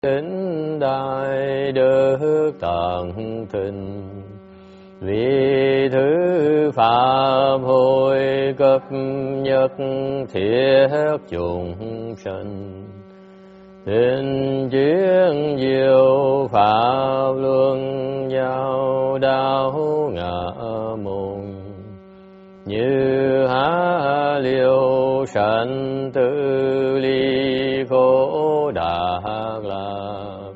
kính đại đức tận thịnh, vì thứ pháp hội cấp nhất thiết chúng sanh. Thịnh chuyên diệu pháp luân giao đạo ngã môn, như há liêu sanh tự ly khổ đạt lạc,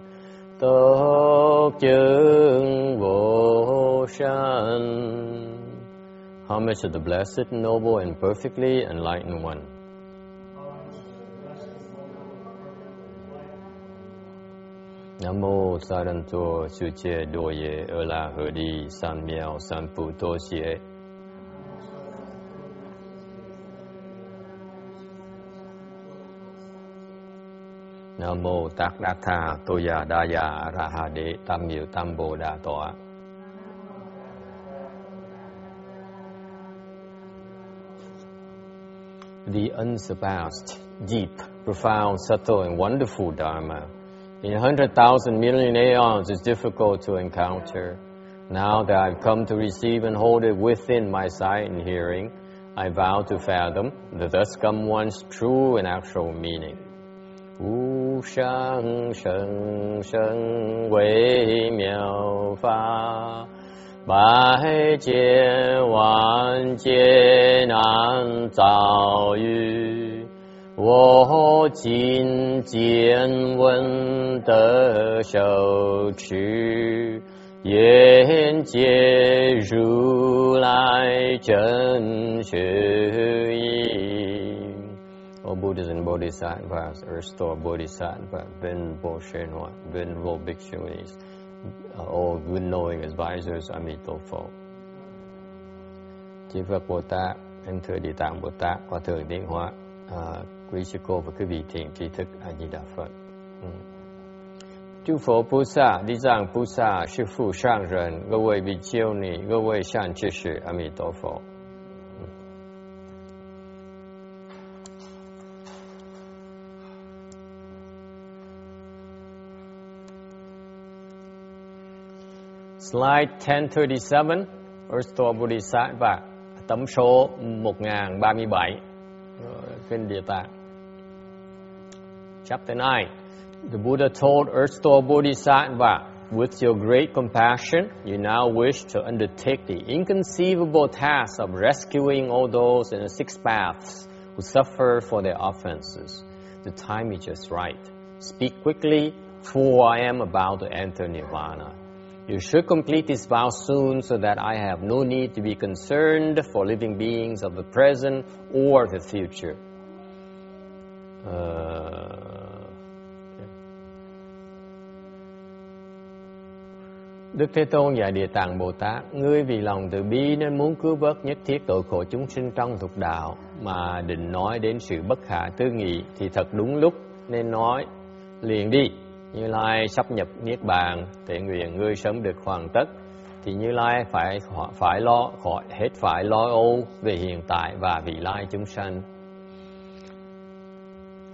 tốt chứng vô sanh. Homage to the Blessed, Noble, and Perfectly Enlightened One. Nam mô Saranto Suche Doye Ela Hudi San Miao San Pu Tosie. Nam mô Tát Đa Tha Toya Daya Rahade Tam Miệu Tam Bồ Đà Tọa. The unsurpassed, deep, profound, subtle, and wonderful Dharma in 100,000 million aeons is difficult to encounter. Now that I've come to receive and hold it within my sight and hearing, I vow to fathom the thus come one's true and actual meaning. Wu shang sheng sheng wei miao fa, bai jie wan jie nan zao yu, wo jin jian wen de shou qu, yan jie ru lai zhen xue yi. All Buddhas and Bodhisattvas, Earth Store Bodhisattva, Venerable Shenhua, Venerable Bhikshunis, all good knowing advisors, Amitabha. Chư Phật Bồ Tát, Anh Thưa Địa Tạng Bồ Tát, Hòa Thượng Điển Hóa, quý sư cô và quý vị thiện tri thức A Di Đà Phật. Chư Phật Bồ Tát, Địa Tạng Bồ Tát, sư phụ sang人,各位比丘尼，各位善知识，阿弥陀佛。Slide 1037, Earth Store Bodhisattva, tấm số 1037, Kinh Địa Tạng. Chapter 9, the Buddha told Earth Store Bodhisattva, with your great compassion, you now wish to undertake the inconceivable task of rescuing all those in the six paths who suffer for their offenses. The time is just right. Speak quickly, for I am about to enter Nirvana. You should complete this vow soon so that I have no need to be concerned for living beings of the present or the future. Đức Thế Tôn dạy Địa Tạng Bồ Tát, ngươi vì lòng từ bi nên muốn cứu vớt nhất thiết tội khổ chúng sinh trong thuộc đạo, mà định nói đến sự bất khả tư nghị thì thật đúng lúc nên nói liền đi. Như Lai sắp nhập niết bàn, thể nguyện ngươi sớm được hoàn tất, thì Như Lai phải lo âu về hiện tại và vị lai chúng sanh.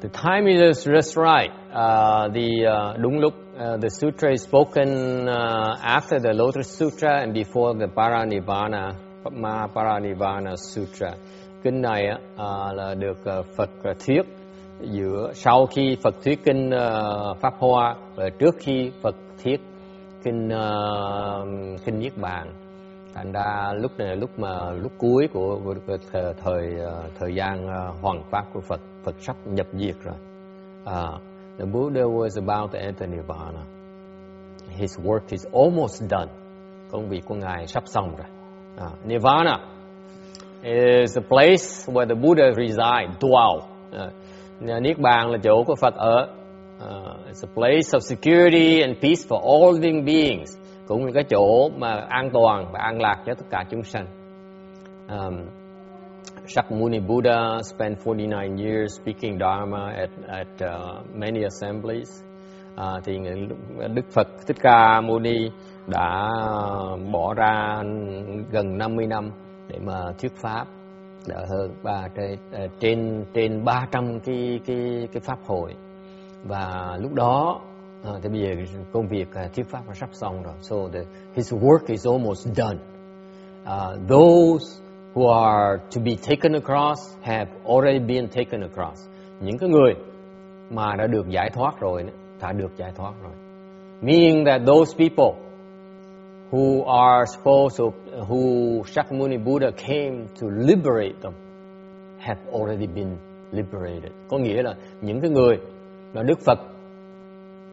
The time is just right. Đúng lúc. The sutra is spoken after the Lotus Sutra and before the Paranirvana Sutra. Kinh này là được Phật thuyết sau khi Phật thuyết kinh Pháp Hoa và trước khi Phật thuyết kinh Niết Bàn. Thành ra lúc này là lúc cuối của thời gian hoàn pháp của Phật. Phật sắp nhập diệt rồi. The Buddha was about to enter Nirvana. His work is almost done. Công việc của Ngài sắp xong rồi. Nirvana is the place where the Buddha reside, dwell. Niết Bàn là chỗ của Phật ở. It's a place of security and peace for all living beings. Cũng là cái chỗ mà an toàn và an lạc cho tất cả chúng sanh. Shakyamuni Buddha spent 49 years speaking Dharma at many assemblies. Thì Đức Phật Thích Ca Mâu Ni đã bỏ ra gần 50 năm để mà thuyết pháp, đã hơn trên 300 cái pháp hội. Và lúc đó Thì bây giờ công việc thuyết pháp nó sắp xong rồi. So his work is almost done. Those who are to be taken across have already been taken across. Những cái người mà đã được giải thoát rồi, đã được giải thoát rồi. Meaning that those people who are supposed to, who Shakyamuni Buddha came to liberate them, have already been liberated. Có nghĩa là những cái người mà Đức Phật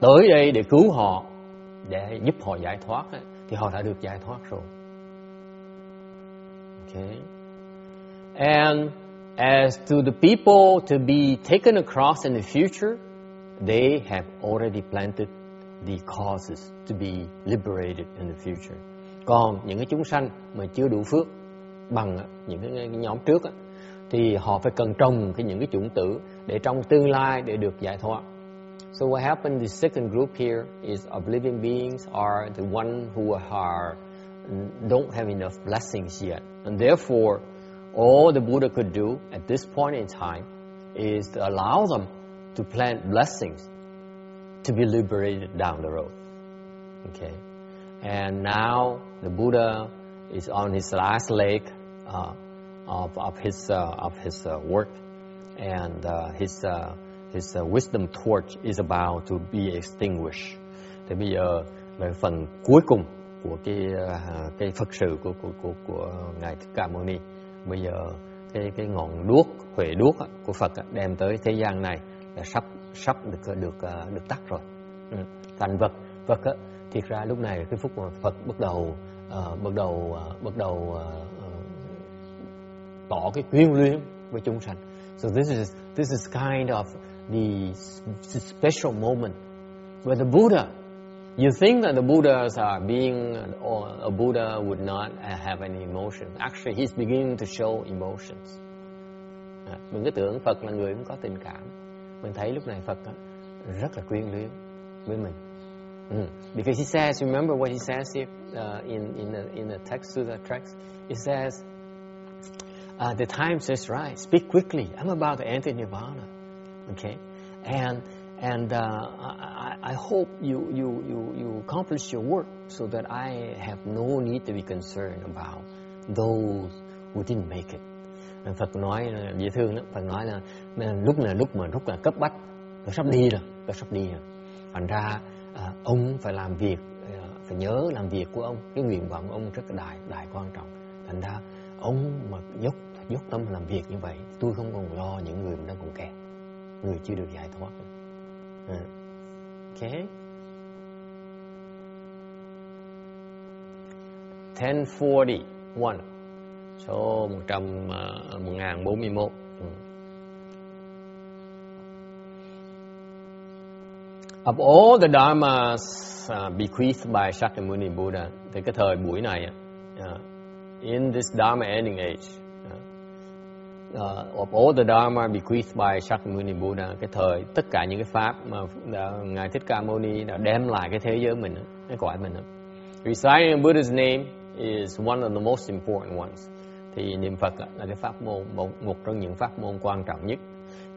tới đây để cứu họ, để giúp họ giải thoát, thì họ đã được giải thoát rồi. Okay. And as to the people to be taken across in the future, they have already planted the causes to be liberated in the future. Còn những cái chúng sanh mà chưa đủ phước bằng những cái nhóm trước, thì họ phải cần trồng những cái chủng tử để trong tương lai để được giải thoát. So what happened, the second group here is of living beings are the one who don't have enough blessings yet. And therefore, all the Buddha could do at this point in time is to allow them to plant blessings to be liberated down the road. Okay. And now the Buddha is on his last leg of his work, and his wisdom torch is about to be extinguished. Thì bây giờ là phần cuối cùng của cái Phật sự của ngài Thích Ca Mâu Ni. Bây giờ cái ngọn đuốc, huệ đuốc của Phật đem tới thế gian này là sắp được tắt rồi. Thành Phật thiệt ra lúc này cái phút mà Phật bắt đầu tỏ cái quyến luyến với chúng sanh. So this is kind of the special moment where the Buddha, you think that the Buddhas are being, or a Buddha would not have any emotion. Actually, he's beginning to show emotions. Mình cứ tưởng Phật là người cũng có tình cảm. Mình thấy lúc này Phật rất là quyến luyến với mình. Because he says, remember what he says here in the text to the text. He says, the time is right. Speak quickly. I'm about to enter Nirvana. Okay, and I hope you accomplish your work so that I have no need to be concerned about those who didn't make it. Phật nói dễ thương đó. Phật nói là lúc mà rất là cấp bách, tôi sắp đi rồi. Thành ra ông phải làm việc, phải nhớ làm việc của ông. Cái nguyện vọng của ông rất là đại quan trọng. Thành ra ông mà dốc tâm làm việc như vậy, tôi không còn lo những người đang còn kẹt, người chưa được giải thoát. Okay. 1041. Số 1041. Of all the dharmas bequeathed by Shakyamuni Buddha, thì cái thời buổi này, in this Dharma ending age, of all the Dharma bequeathed by Shakyamuni Buddha, cái thời tất cả những cái pháp mà ngài Thích Ca Mâu Ni đã đem lại cái thế giới mình, cái cõi mình, reciting Buddha's name is one of the most important ones. Thì niệm Phật là cái pháp môn, một trong những pháp môn quan trọng nhất.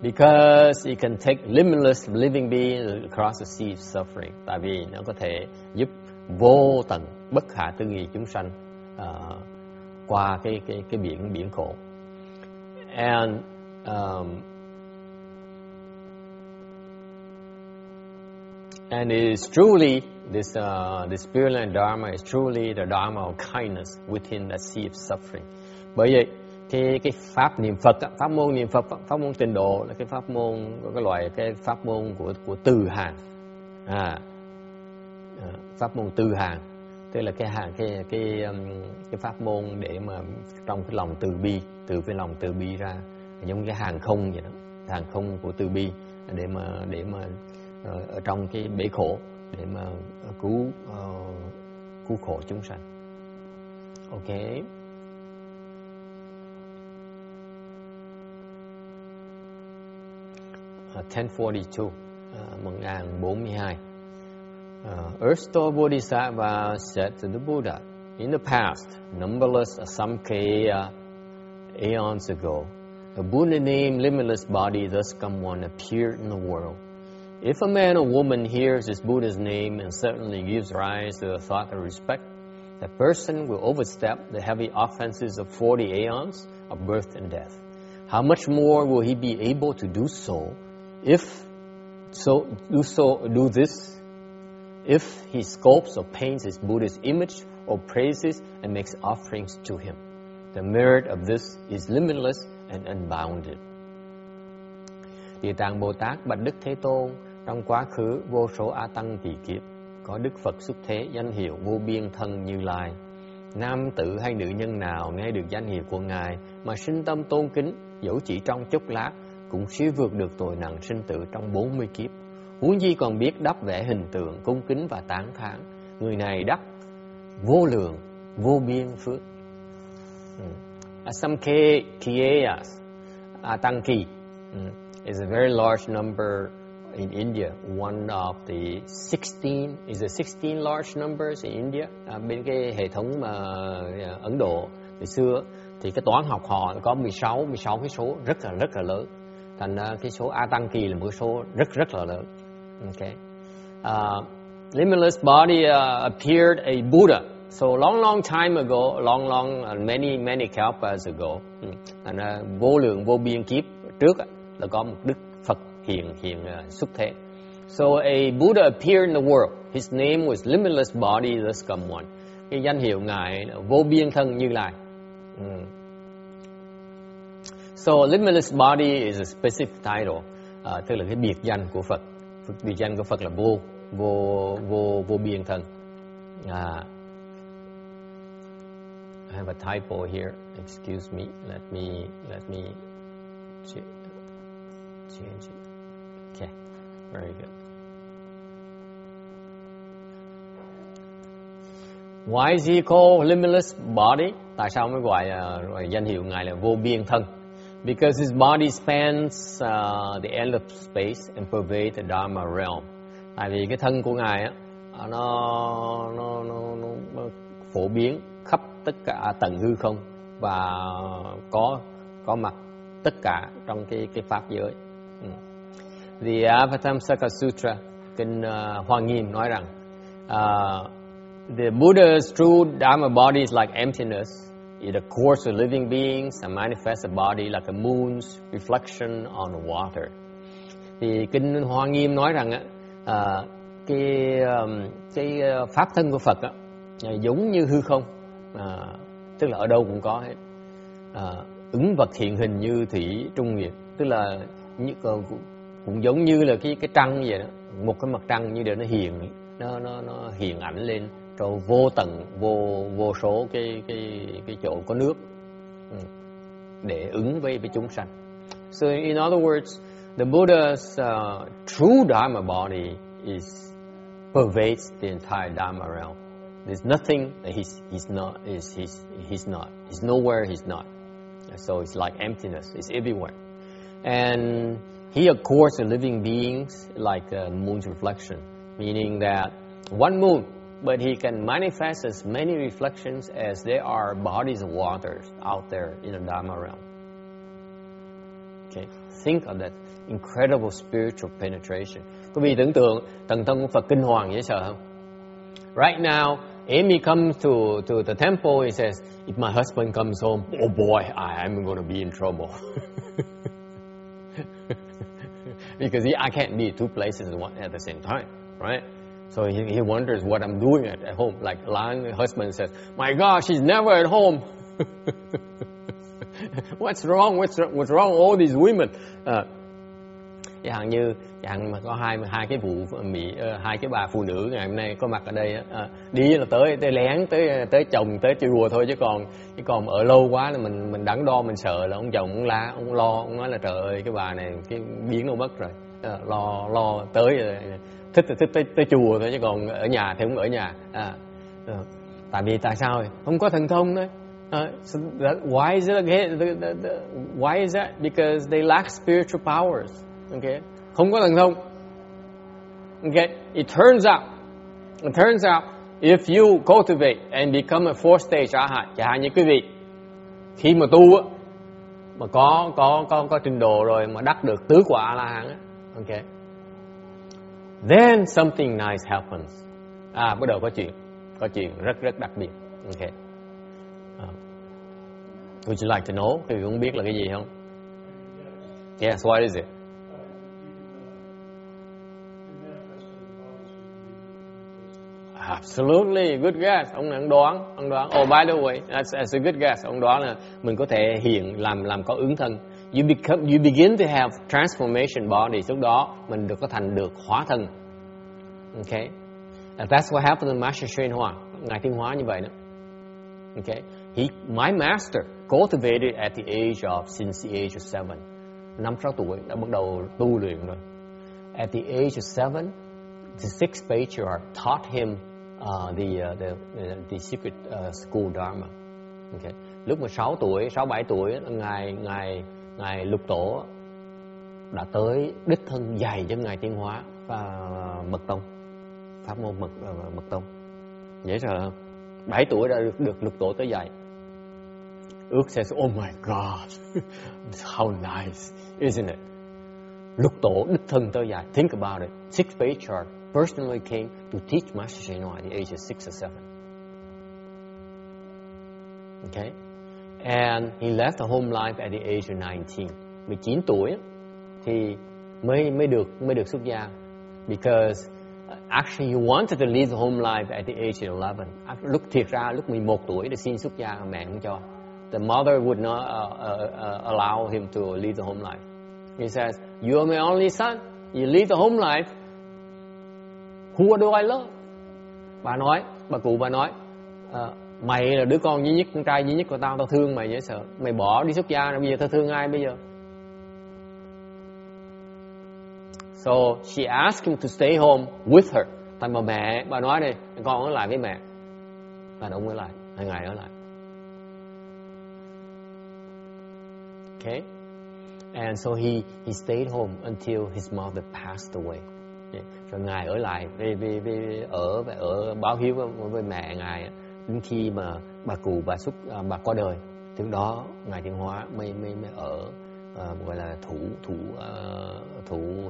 Because it can take limitless living beings across the sea of suffering. Tại vì nó có thể giúp vô tận bất khả tư nghị chúng sanh qua cái biển khổ. And it is truly this spiritual dharma is truly the dharma of kindness within that sea of suffering. Bởi vậy cái pháp niệm Phật, pháp môn niệm Phật, pháp môn tịnh độ là cái pháp môn, cái pháp môn của từ hàng, pháp môn từ hàng, tức là cái pháp môn để mà trong cái lòng từ bi, từ cái lòng từ bi ra, giống cái hàng không vậy đó, hàng không của từ bi để mà ở trong cái bể khổ để mà cứu khổ chúng sanh. Okay. Uh, 1042, 1042. Earth Store Bodhisattva said to the Buddha, in the past, numberless Asamkhya aeons ago, a Buddha named Limitless Body thus come one appeared in the world. If a man or woman hears this Buddha's name and certainly gives rise to a thought of respect, the person will overstep the heavy offenses of 40 aeons of birth and death. How much more will he be able to do this if he sculpts or paints his Buddha's image or praises and makes offerings to him? The merit of this is limitless and unbounded. Địa Tạng Bồ Tát bạch Đức Thế Tôn, trong quá khứ vô số A Tăng kỳ kiếp, có Đức Phật xuất thế danh hiệu vô biên thân Như Lai. Nam tử hay nữ nhân nào nghe được danh hiệu của Ngài mà sinh tâm tôn kính, dẫu chỉ trong chốc lát, cũng siêu vượt được tội nặng sinh tử trong 40 kiếp. Huống chi còn biết đắp vẽ hình tượng, cung kính và tán thán, người này đắc vô lượng, vô biên phước. Asamkheyas, Atanki, is a very large number in India. One of the 16 large numbers in India. Bên cái hệ thống mà Ấn Độ ngày xưa thì cái toán học họ có 16 cái số rất là lớn. Thành ra cái số Atanki là một số rất là lớn. Okay. Limitless body appeared a Buddha. So long time ago, many kalpas ago. Thành ra vô lượng vô biên kiếp trước là có một Đức Phật hiện xuất thế. So a Buddha appeared in the world. His name was limitless body, thus come one. Cái danh hiệu Ngài vô biên thân Như Lai. So limitless body is a specific title, tức là cái biệt danh của Phật. Biệt danh của Phật là vô biên thân. I have a typo here. Excuse me. Let me change it. Okay, very good. Why is he called limitless body? Tại sao mới gọi danh hiệu Ngài là vô biên thân? Because his body spans the end of space and pervades the Dharma realm. Tại vì cái thân của Ngài á, nó phổ biến khắp tất cả tầng hư không và có mặt tất cả trong cái pháp giới. The Avatamsaka Sutra, kinh Hoa Nghiêm nói rằng the Buddha's true Dharma body is like emptiness. It accords with living beings and manifests a body like a moon's reflection on water. Thì kinh Hoa Nghiêm nói rằng cái pháp thân của Phật giống như hư không, tức là ở đâu cũng có hết. Ứng vật hiện hình như thủy trung nguyệt, tức là cũng giống như là cái trăng vậy đó, một cái mặt trăng như để nó hiện ảnh lên rồi vô tận vô số cái chỗ có nước để ứng với chúng sanh. So in other words, the Buddha's true Dharma body pervades the entire Dharma realm. There's nothing that he's not. He's nowhere he's not. So it's like emptiness. It's everywhere. And he accords with living beings like a moon's reflection, meaning that one moon, but he can manifest as many reflections as there are bodies of waters out there in the Dharma realm. Okay, think of that incredible spiritual penetration. Quý vị tưởng tượng thần thông của Phật kinh hoàng dễ sợ không? Right now, Amy comes to the temple. He says, if my husband comes home, oh boy, I'm going to be in trouble. Because I can't be at two places at the same time, right? So he wonders what I'm doing at home. Like Lan, husband says, my gosh, he's never at home. What's wrong? What's wrong with all these women? Chẳng mà có hai cái hai cái bà phụ nữ ngày hôm nay có mặt ở đây, đi là tới lén tới chồng tới chùa thôi, chứ còn ở lâu quá là mình đắn đo, mình sợ là ông chồng ông la, ông lo, ông nói là trời ơi cái bà này cái biến đâu mất rồi, lo tới thích tới chùa thôi, chứ còn ở nhà thì không ở nhà. Tại sao không có thần thông đấy? So why is that? Because they lack spiritual powers. Okay, không có thần thông. Okay, it turns out if you cultivate and become a fourth stage arhat, chẳng hạn như quý vị khi mà tu á, mà có trình độ rồi mà đắc được tứ quả A La Hán á, okay, Then something nice happens. Bắt đầu có chuyện rất đặc biệt. Okay. Would you like to know? Quý vị cũng biết là cái gì không? Yes, what is it? Absolutely, good guess. Ông đoán. Oh, by the way, that's a good guess. Ông đoán là mình có thể hiện làm có ứng thân. You begin to have transformation body. Lúc đó mình có thành được hóa thân. Okay, and that's what happened to Master Xuyên Hoa. Ngài Tiến Hóa như vậy đó. Okay, my master cultivated at the age of since the age of 7. 5-6 tuổi đã bắt đầu tu luyện rồi. At the age of 7, the sixth patriarch taught him the secret school Dharma. Okay. Lúc mà 6-7 tuổi, ngài Lục Tổ đã tới đích thân dạy cho ngài Tiến Hóa và mật tông, pháp môn mật tông. Dễ sợ không? 7 tuổi đã được Lục Tổ tới dạy. Ước says, oh my God, how nice, isn't it? Lục Tổ đích thân tới dạy. Think about it. Sixth patriarch personally came to teach Master Xuyên Hoa at the age of 6 or 7. Okay? And he left the home life at the age of 19. 19 tuổi thì mới được xuất gia. Because actually he wanted to leave the home life at the age of 11. Thiệt ra lúc 11 tuổi để xin xuất gia, mẹ không cho. The mother would not allow him to leave the home life. He says, you are my only son. You leave the home life. Who do I love? Bà cụ nói, mày là đứa con duy nhất, con trai duy nhất của tao thương mày dễ sợ. Mày bỏ đi xuất gia, bây giờ tao thương ai bây giờ? So she asked him to stay home with her. Tại mà bà nói đi, con ở lại với mẹ. Và ông ở lại, 2 ngày ở lại. Okay? And so he stayed home until his mother passed away. Rồi ngài ở lại ở báo hiếu với mẹ ngài đến khi mà bà cụ bà qua đời. Từ đó ngài Tiến Hóa mới ở gọi là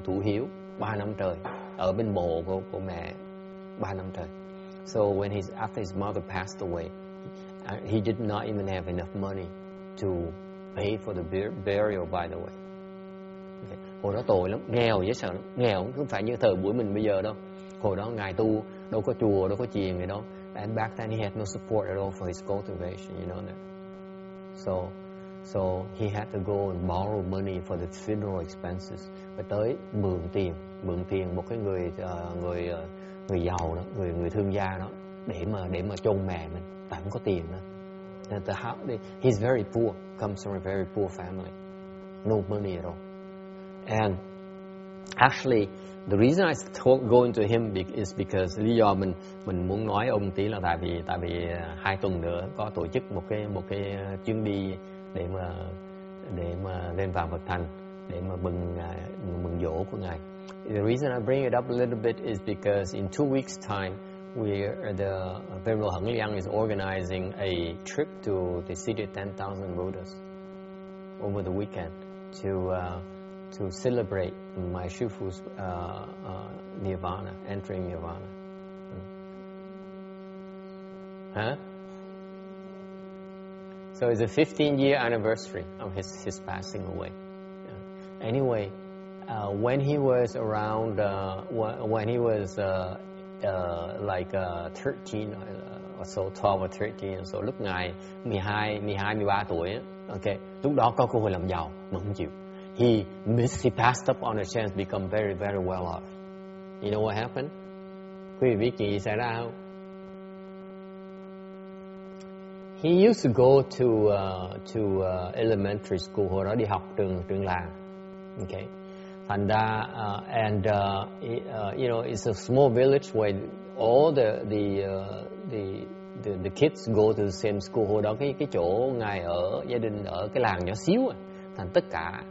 thủ hiếu 3 năm trời ở bên mộ của mẹ 3 năm trời. So after his mother passed away, he did not even have enough money to pay for the burial, by the way. Okay. Hồi đó tội lắm, nghèo dễ sợ lắm. Nghèo không phải như thời buổi mình bây giờ đâu. Hồi đó ngài tu đâu có chùa, đâu có chiền gì đâu. And back then he had no support at all for his cultivation, you know that. So he had to go and borrow money for the funeral expenses. Và tới mượn tiền một cái người giàu đó, người thương gia đó để mà chôn mẹ mình, tại không có tiền đó. He's very poor, comes from a very poor family, no money at all. And actually, the reason I go into him is because lý do mình muốn nói ông tí là tại vì 2 tuần nữa có tổ chức một cái chuyến đi để mà lên vào Phật thành, để mà mừng giỗ của ngài. The reason I bring it up a little bit is because in 2 weeks time the Venerable Hằng Liang is organizing a trip to the city of 10,000 Buddhas over the weekend to celebrate my Shifu's nirvana, entering nirvana. Huh? So it's a 15-year anniversary of his passing away. Anyway, when he was around, when he was like 13 or so, 12 or 13, so lúc ngài 13 tuổi, okay, lúc đó có cơ hội làm giàu mà không chịu. He passed up on a chance to become very, very well off. You know what happened? Quý vị biết chuyện gì xảy ra không? He used to go to elementary school, hồi đó đi học trường làng. Okay. Thành ra, you know, it's a small village where all the kids go to the same school. Hồi đó cái chỗ ngài ở, gia đình ở cái làng nhỏ xíu à. Thành tất cả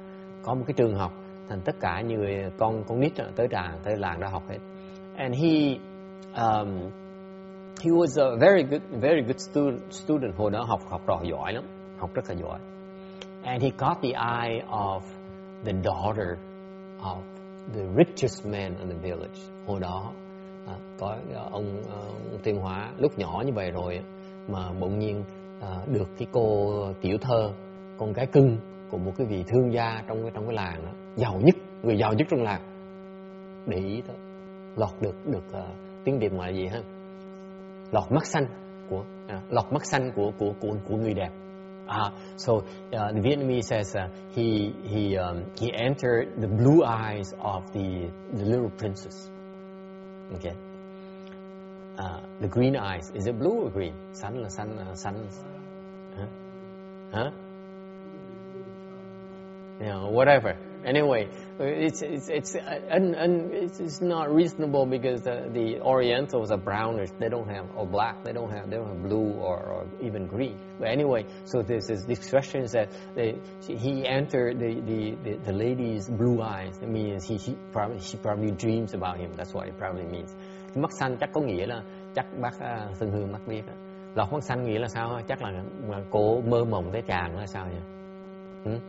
có một cái trường học, thành tất cả như người con nít tới làng đã học hết. And he was a very good student. Hồi đó học trò giỏi lắm, học rất là giỏi. And he caught the eye of the daughter of the richest man in the village. hồi đó có ông Tuyên Hóa lúc nhỏ như vậy rồi mà bỗng nhiên được cái cô tiểu thơ, con gái cưng của một cái vị thương gia trong cái làng đó, giàu nhất, người giàu nhất trong làng, để ý thôi, lọt được tiếng Việt là gì ha, lọt mắt xanh của người đẹp. So the Vietnamese says he entered the blue eyes of the little princess. Okay. The green eyes, is it blue or green? Xanh là xanh. Huh? You know, whatever. Anyway, it's not reasonable because the Orientals are brownish. They don't have, or black. They don't have blue or even green. But anyway, so this expression that he entered the lady's blue eyes. It means she probably dreams about him. That's what it probably means. Mắt xanh chắc có nghĩa là chắc bác Xuân Hương bác biết. Lọt mắt xanh nghĩa là sao? Chắc là cô mơ mộng tới chàng là sao vậy?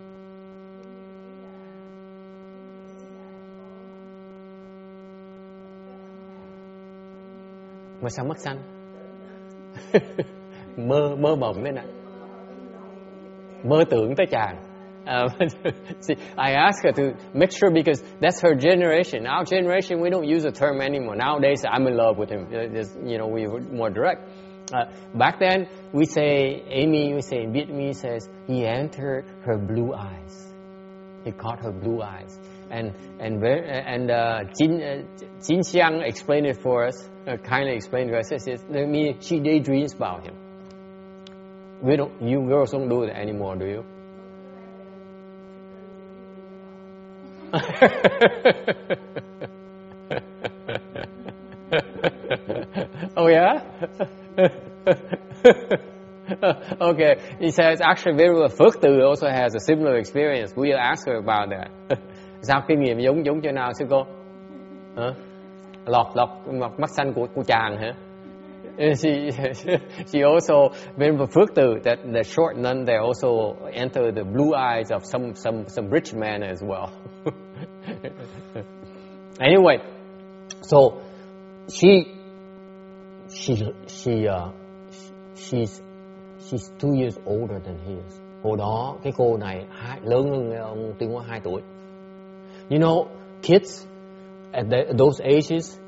Mà sao mắt xanh? mơ mộng đấy nè, mơ tưởng tới chàng. See, I ask her to make sure because that's her generation. Our generation, we don't use the term anymore. Nowadays, I'm in love with him. You know, we're more direct. Back then, we say, Amy, we say in Vietnamese says, he entered her blue eyes. He caught her blue eyes. And Jin Xiang explained it for us, kindly explained it for us. It means she daydreams about him. You girls don't do that anymore, do you? Oh yeah? Okay, he says actually very well. Phước Từ also has a similar experience. We'll ask her about that. Sao kinh nghiệm giống chỗ nào sư cô? Hả? Lọt mắt xanh của chàng hả? She also when Phước Từ, that the short nun there also enter the blue eyes of some rich man as well. Anyway, so she's 2 years older than he is. Hồi đó cái cô này lớn hơn ông Tuyên Hóa 2 tuổi. You know, kids at those ages,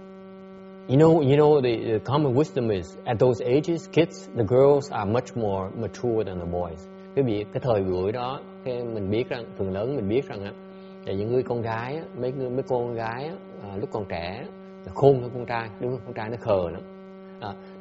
you know the common wisdom is at those ages, kids, the girls are much more mature than the boys. Cái thời buổi đó, mình biết rằng phần lớn mình biết rằng á, là những người con gái, mấy con gái lúc còn trẻ là khôn hơn con trai, đúng không? Con trai nó khờ lắm.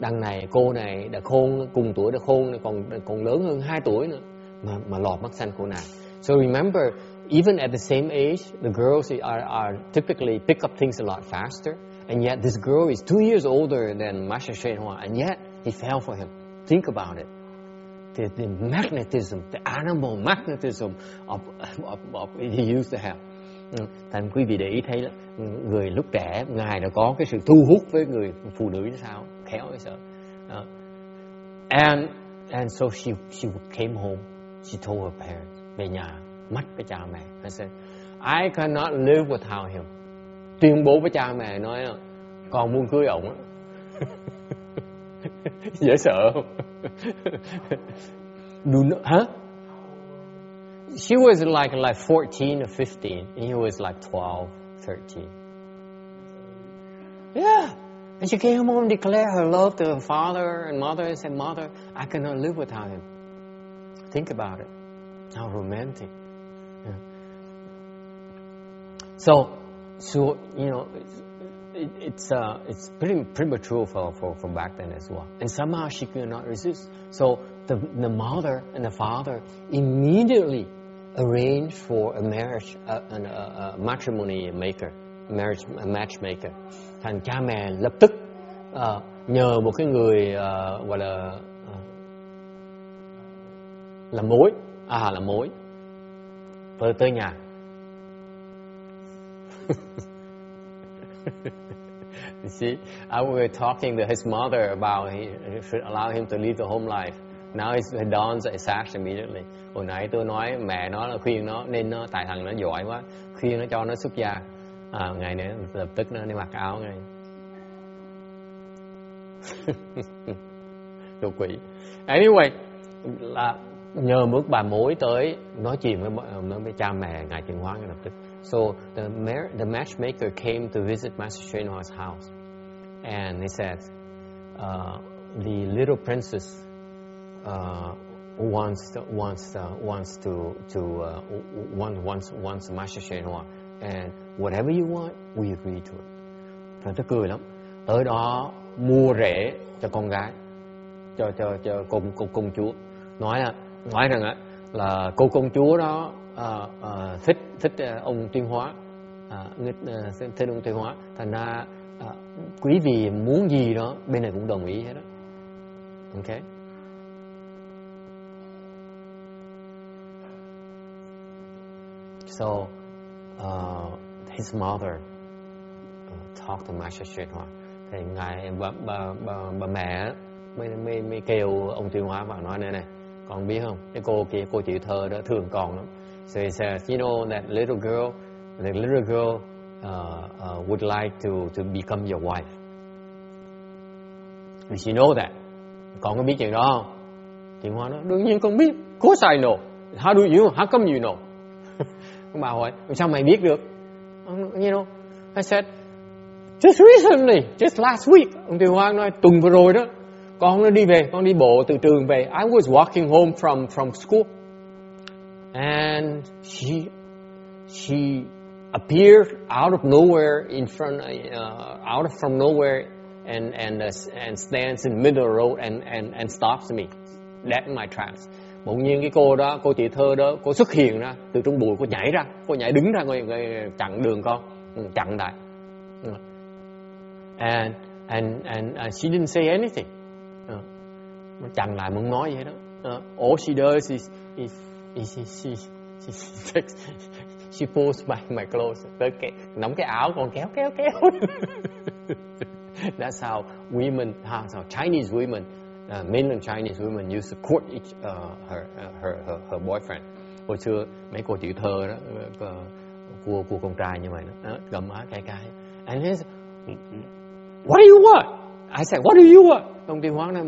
Đằng này cô này đã khôn, cùng tuổi đã khôn, còn lớn hơn 2 tuổi nữa mà lọt mắt xanh cô nàng. So remember, even at the same age, the girls are typically pick up things a lot faster, and yet this girl is 2 years older than Master Shen Hoa, and yet he fell for him. Think about it. The magnetism, the animal magnetism of he used to have. Thành quý vị để ý thấy là người lúc trẻ ngài đã có cái sự thu hút với người phụ nữ như sao, khéo hay sợ. And so she came home. She told her parents, về nhà mắt với cha mẹ. I said, I cannot live without him. Tuyên bố với cha mẹ nói là con muốn cưới ổng. Dễ sợ không? Hả? She was like 14 or 15, and he was like 12, 13. Yeah. And she came home and declared her love to her father and mother and said, Mother, I cannot live without him. Think about it. How romantic. Yeah. So you know, it's pretty premature for back then as well. And somehow she could not resist. So the mother and the father immediately arranged for a marriage, a matrimony maker, a matchmaker. Thành cha mẹ lập tức nhờ một cái người gọi là làm mối, làm mối tới nhà. You see, we were talking to his mother about he should allow him to leave the home life. Now it dawns at Sash immediately. Hồi nãy tôi nói mẹ nó là khuyên nó nên nó, tại thằng nó giỏi quá, khuyên nó cho nó xuất gia. Ngày nữa lập tức nó đi mặc áo ngay. Đồ quỷ. Anyway, là nhờ bước bà mối tới nói chuyện với cha mẹ ngài Tiến Hóa ngay lập tức. So the matchmaker came to visit Master Hsuan Hua's house, and he said, the little princess wants Master Hsuan Hua, and whatever you want, we agree to it. Rồi tôi cười lắm. Tới đó mua rể cho con gái, cho công chúa. Nói rằng là cô công chúa đó thích ông Tuyên Hóa, thích ông Tuyên Hóa. Thành ra quý vị muốn gì đó bên này cũng đồng ý hết đó. Okay. So his mother talked to Master Hsuan Hua. Thì ngài bà mẹ mới kêu ông Tuyên Hóa vào nói này, con biết không, cái cô kia, cô chữ thơ đó thương con lắm. So he says, you know that little girl would like to become your wife. Did you know that? Con có biết chuyện đó không? Tuyên Hóa nói, đương nhiên con biết. Of course I know. How come you know? Bà hỏi, sao mày biết được? You know, I said, just recently, just last week. Ông Tuyên Hóa nói, tuần vừa rồi đó, con đi bộ từ trường về. I was walking home from school, and she appeared out of nowhere in front, from nowhere, and stands in the middle of the road and stops me, dead in my tracks. Bỗng nhiên cái cô đó, cô chị thơ đó, cô xuất hiện ra từ trong bụi, cô nhảy đứng ra ngoài chặn đường con, chặn lại. And she didn't say anything. Chặn lại muốn nói vậy đó. All she does is she pulls my clothes. Nắm cái áo con kéo. That's how women, how Chinese women, mainland Chinese women used to court her boyfriend. Hồi xưa mấy cô chữ thơ đó, của con trai như vậy đó, gầm má cay. And he said, what do you want? I said, what do you want? Ông Tuyên Hóa nói,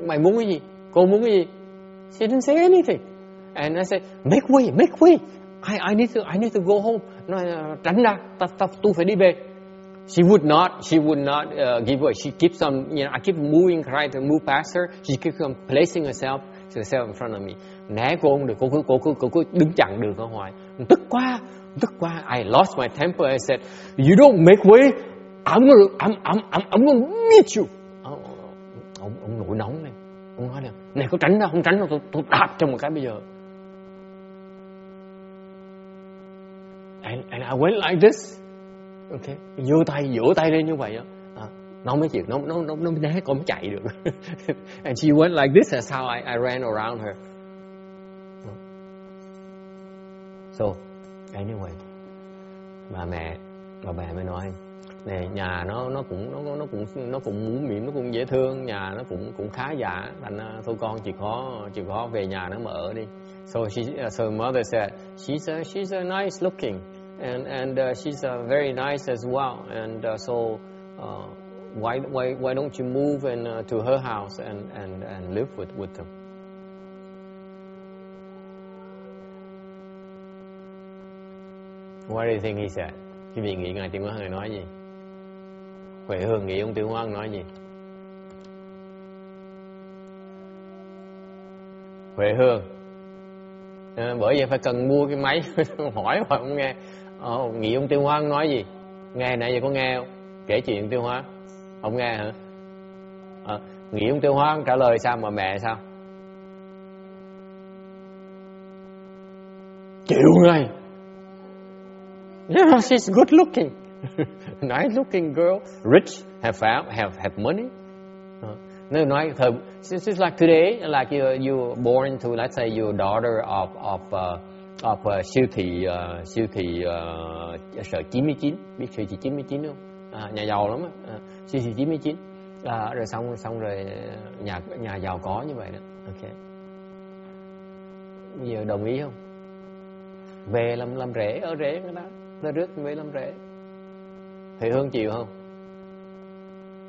mày muốn cái gì? Cô muốn cái gì? She didn't say anything. And I said, make way. I need to go home. Nói, tránh ra, tôi phải đi về. She would not give way. She keeps on, I keep moving, trying to move past her. She keeps on placing herself in front of me. Né cô không được, cô cứ đứng chặn đường ở hoài. Tức quá. I lost my temper. I said, you don't make way, I'm gonna meet you. Ông nổi nóng này. Ông nói này có tránh ra, không tránh đâu, tôi đạp cho một cái bây giờ. And I went like this. Okay, vỗ tay lên như vậy á. Nó mới chịu, nó né, con mới chạy được. And she went like this. That's how I ran around her. So anyway, bà mẹ mới nói, này nhà nó cũng mũm mĩm, nó cũng dễ thương, nhà nó cũng khá giả, thành thôi con chịu khó về nhà nó mà ở đi. So mother said, she's nice looking, and she's very nice as well, and so why don't you move to her house and live with them? What do you think he said? Quý vị nghĩ ngài Tuyên Hóa ngài nói gì? Huệ Hương nghĩ ông Tuyên Hóa nói gì? Huệ Hương, bởi vậy phải cần mua cái máy hỏi mà không nghe. Nghĩ ông Tuyên Hóa nói gì? Nghe nãy giờ có nghe không? Kể chuyện Tuyên Hóa không nghe hả? Nghĩ ông Tuyên Hóa trả lời sao mà mẹ sao? Chịu ngay. Yeah, she's good looking. Nice looking girl, rich, have money. No, nói thời, it's like today, like you were born to, let's say you're daughter of siêu thị sở 99, biết siêu thị 99 không? Nhà giàu lắm á, siêu thị 99. Rồi xong rồi nhà giàu có như vậy đó. Okay. Bây giờ đồng ý không? Về làm rể, ở rể người ta, ra rước về làm rể. Thị Hương chịu không?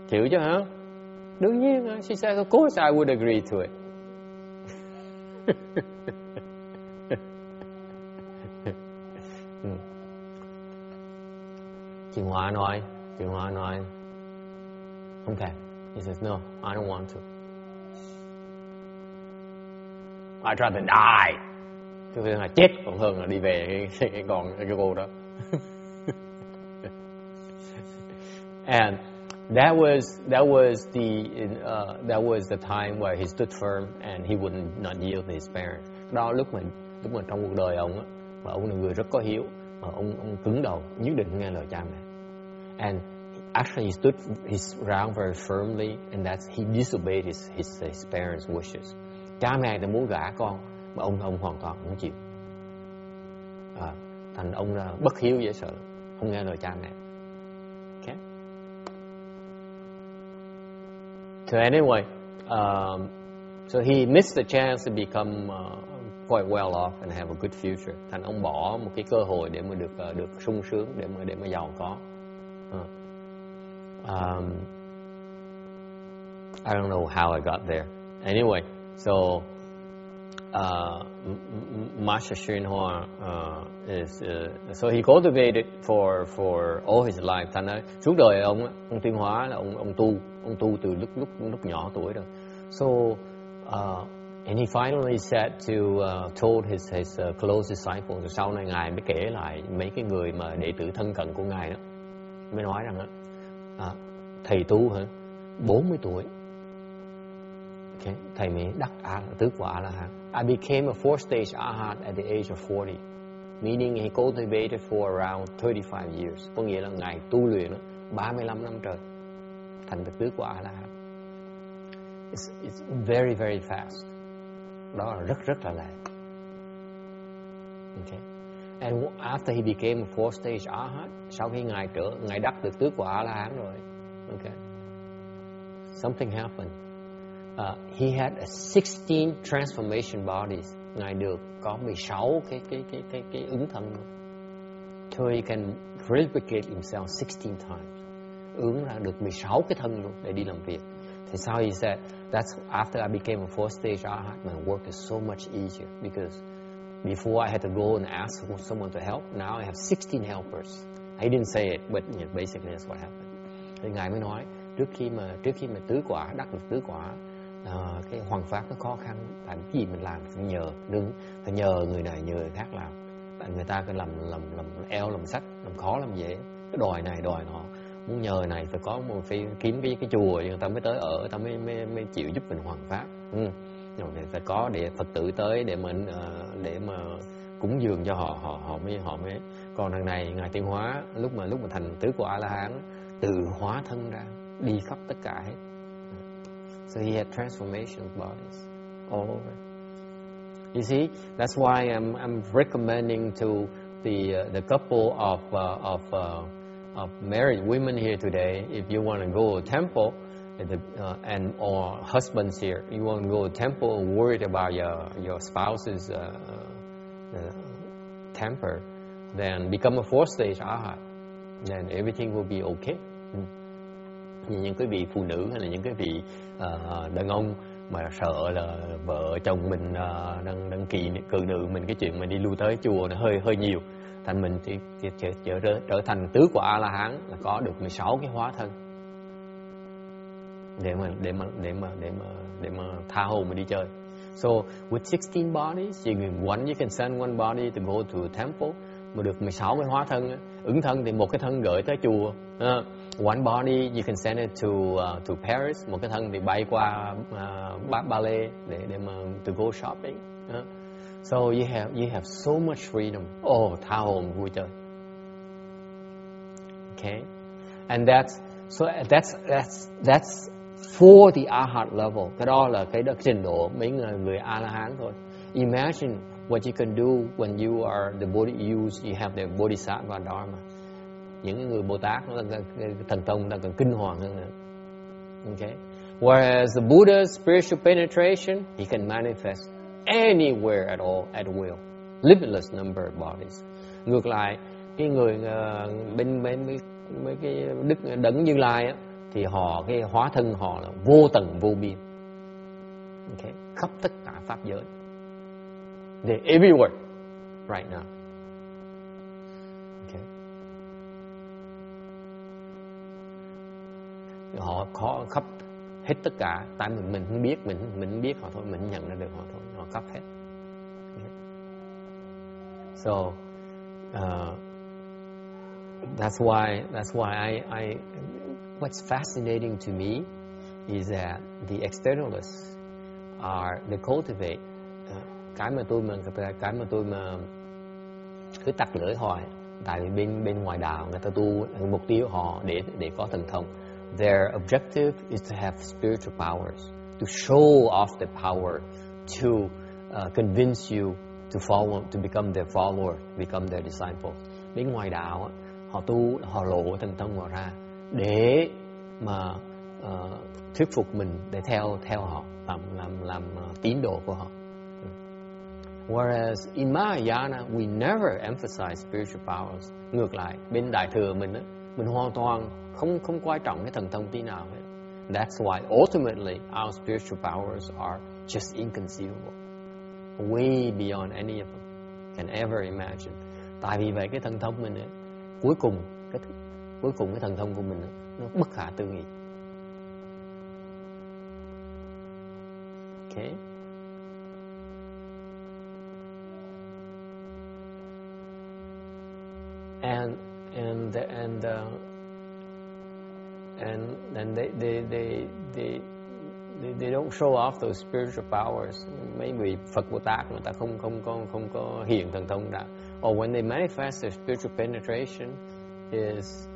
Chịu chứ hả? Đương nhiên. She said, of course I would agree to it. Chị Hoa nói, không thèm. He says, no, I don't want to. I try to die. Chứ là chết còn hơn là đi về cái cô đó. And that was the time where he stood firm and he would not yield to his parents. Đó lúc mà trong cuộc đời ông á, mà ông là người rất có hiếu, mà ông cứng đầu, nhất định nghe lời cha mẹ. And actually he stood his ground very firmly, and he disobeyed his parents' wishes. Cha mẹ thì muốn gả con, mà ông hoàn toàn không chịu. Thành ông là bất hiếu dễ sợ, không nghe lời cha mẹ. Okay. So anyway, so he missed the chance to become quite well off and have a good future. Thành ông bỏ một cái cơ hội để mà được sung sướng, để mà giàu có. I don't know how I got there. Anyway, so Master Xuyên Hoa so he cultivated for all his life. Thành ra suốt đời ông Tuyên Hóa là ông tu từ lúc nhỏ tuổi rồi. So and he finally said told his close disciples. Sau này ngài mới kể lại mấy cái người mà đệ tử thân cận của ngài đó, mới nói rằng thầy tu hả 40 tuổi. Okay. Thầy mới đắc tứ quả A-la-hán. I became a fourth stage Arhat at the age of 40, meaning he cultivated for around 35 years. Có nghĩa là ngài tu luyện 35 năm trời thành được tứ quả A-la-hán. It's very very fast. Đó là rất là lẹ. Okay. And after he became a fourth stage Arhat, sau khi ngài đắc được tứ quả A-la-hán rồi, okay, something happened. He had 16 transformation bodies. Ngài được có 16 cái ứng thân. So he can replicate himself 16 times. Ứng ra được 16 cái thân luôn để đi làm việc. Thì sao he said, that's after I became a fourth stage Arhat, my work is so much easier because before I had to go and ask for someone to help. Now I have 16 helpers. I didn't say it, but basically that's what happened. Thì ngài mới nói trước khi mà tứ quả đắc được tứ quả, cái hoằng pháp nó khó khăn. Tại cái gì mình làm phải nhờ người này nhờ người khác làm. Tại người ta cứ làm eo làm sách, làm khó làm dễ, cái đòi này đòi nọ. Muốn nhờ này phải kiếm cái chùa người ta mới tới ở, ta mới chịu giúp mình hoằng pháp. Rồi phải có để Phật tử tới để mà cúng dường cho họ mới. Còn đằng này ngài Tiên Hóa lúc mà thành tứ quả A-la-hán tự hóa thân ra đi khắp tất cả hết. So he had transformation bodies all over. You see, that's why I'm recommending to the couple of married women here today. If you want to go to a temple, or husbands here, you want to go to a temple and worried about your spouse's temper, then become a fourth stage Arhat. Then everything will be okay. Những cái vị phụ nữ hay là những cái vị đàn ông mà sợ là vợ chồng mình đang cự nữ mình cái chuyện mà đi lưu tới chùa nó hơi nhiều, thành mình thì trở thành tứ quả A-la-hán là có được 16 cái hóa thân để mà tha hồ mà đi chơi. So with 16 bodies, you can send one body to go to a temple, mà được 16 cái hóa thân. Ứng thân thì một cái thân gửi tới chùa. One body you can send it to Paris, một cái thân thì bay qua Ballet để mà to go shopping. So you have so much freedom. Tha hồ vui chơi. Okay, and that's for the Arhat level. Cái đó là cái trình độ mấy người A-la-hán thôi. Imagine what you can do when you are you have the Bodhisattva Dharma. Những người Bồ Tát thần thông ta còn kinh hoàng hơn nữa. Okay. Whereas the Buddha's spiritual penetration, he can manifest anywhere at all at will, limitless number of bodies. Ngược lại, cái người bên mấy cái đức đấng Như Lai á, thì họ cái hóa thân họ là vô tận vô biên. Okay. Khắp tất cả pháp giới. They're everywhere right now. Okay. Họ có khắp hết tất cả, tại mình không biết, mình không biết họ thôi, mình nhận ra được họ thôi, họ khắp hết. Okay. So that's why I what's fascinating to me is that the externalists they cultivate cái mà tôi mà cứ tặc lưỡi hoài, tại vì bên ngoài đạo người ta tu mục tiêu họ để có thần thông. Their objective is to have spiritual powers, to show off the power, to convince you to follow, to become their follower, become their disciples. Bên ngoài đạo họ tu, họ lộ thần thông họ ra để mà thuyết phục mình để theo họ, làm tín đồ của họ. Whereas in Mahayana we never emphasize spiritual powers. Ngược lại, bên Đại thừa mình hoàn toàn không quan trọng cái thần thông tí nào hết. That's why ultimately our spiritual powers are just inconceivable, way beyond any of them can ever imagine. Tại vì vậy cái thần thông mình ấy, cuối cùng cái thần thông của mình ấy, nó bất khả tư nghị. Okay. And they don't show off those spiritual powers. Mấy vị Phật Bồ Tát người ta không có hiện thần thông ra. Or when they manifest their spiritual penetration is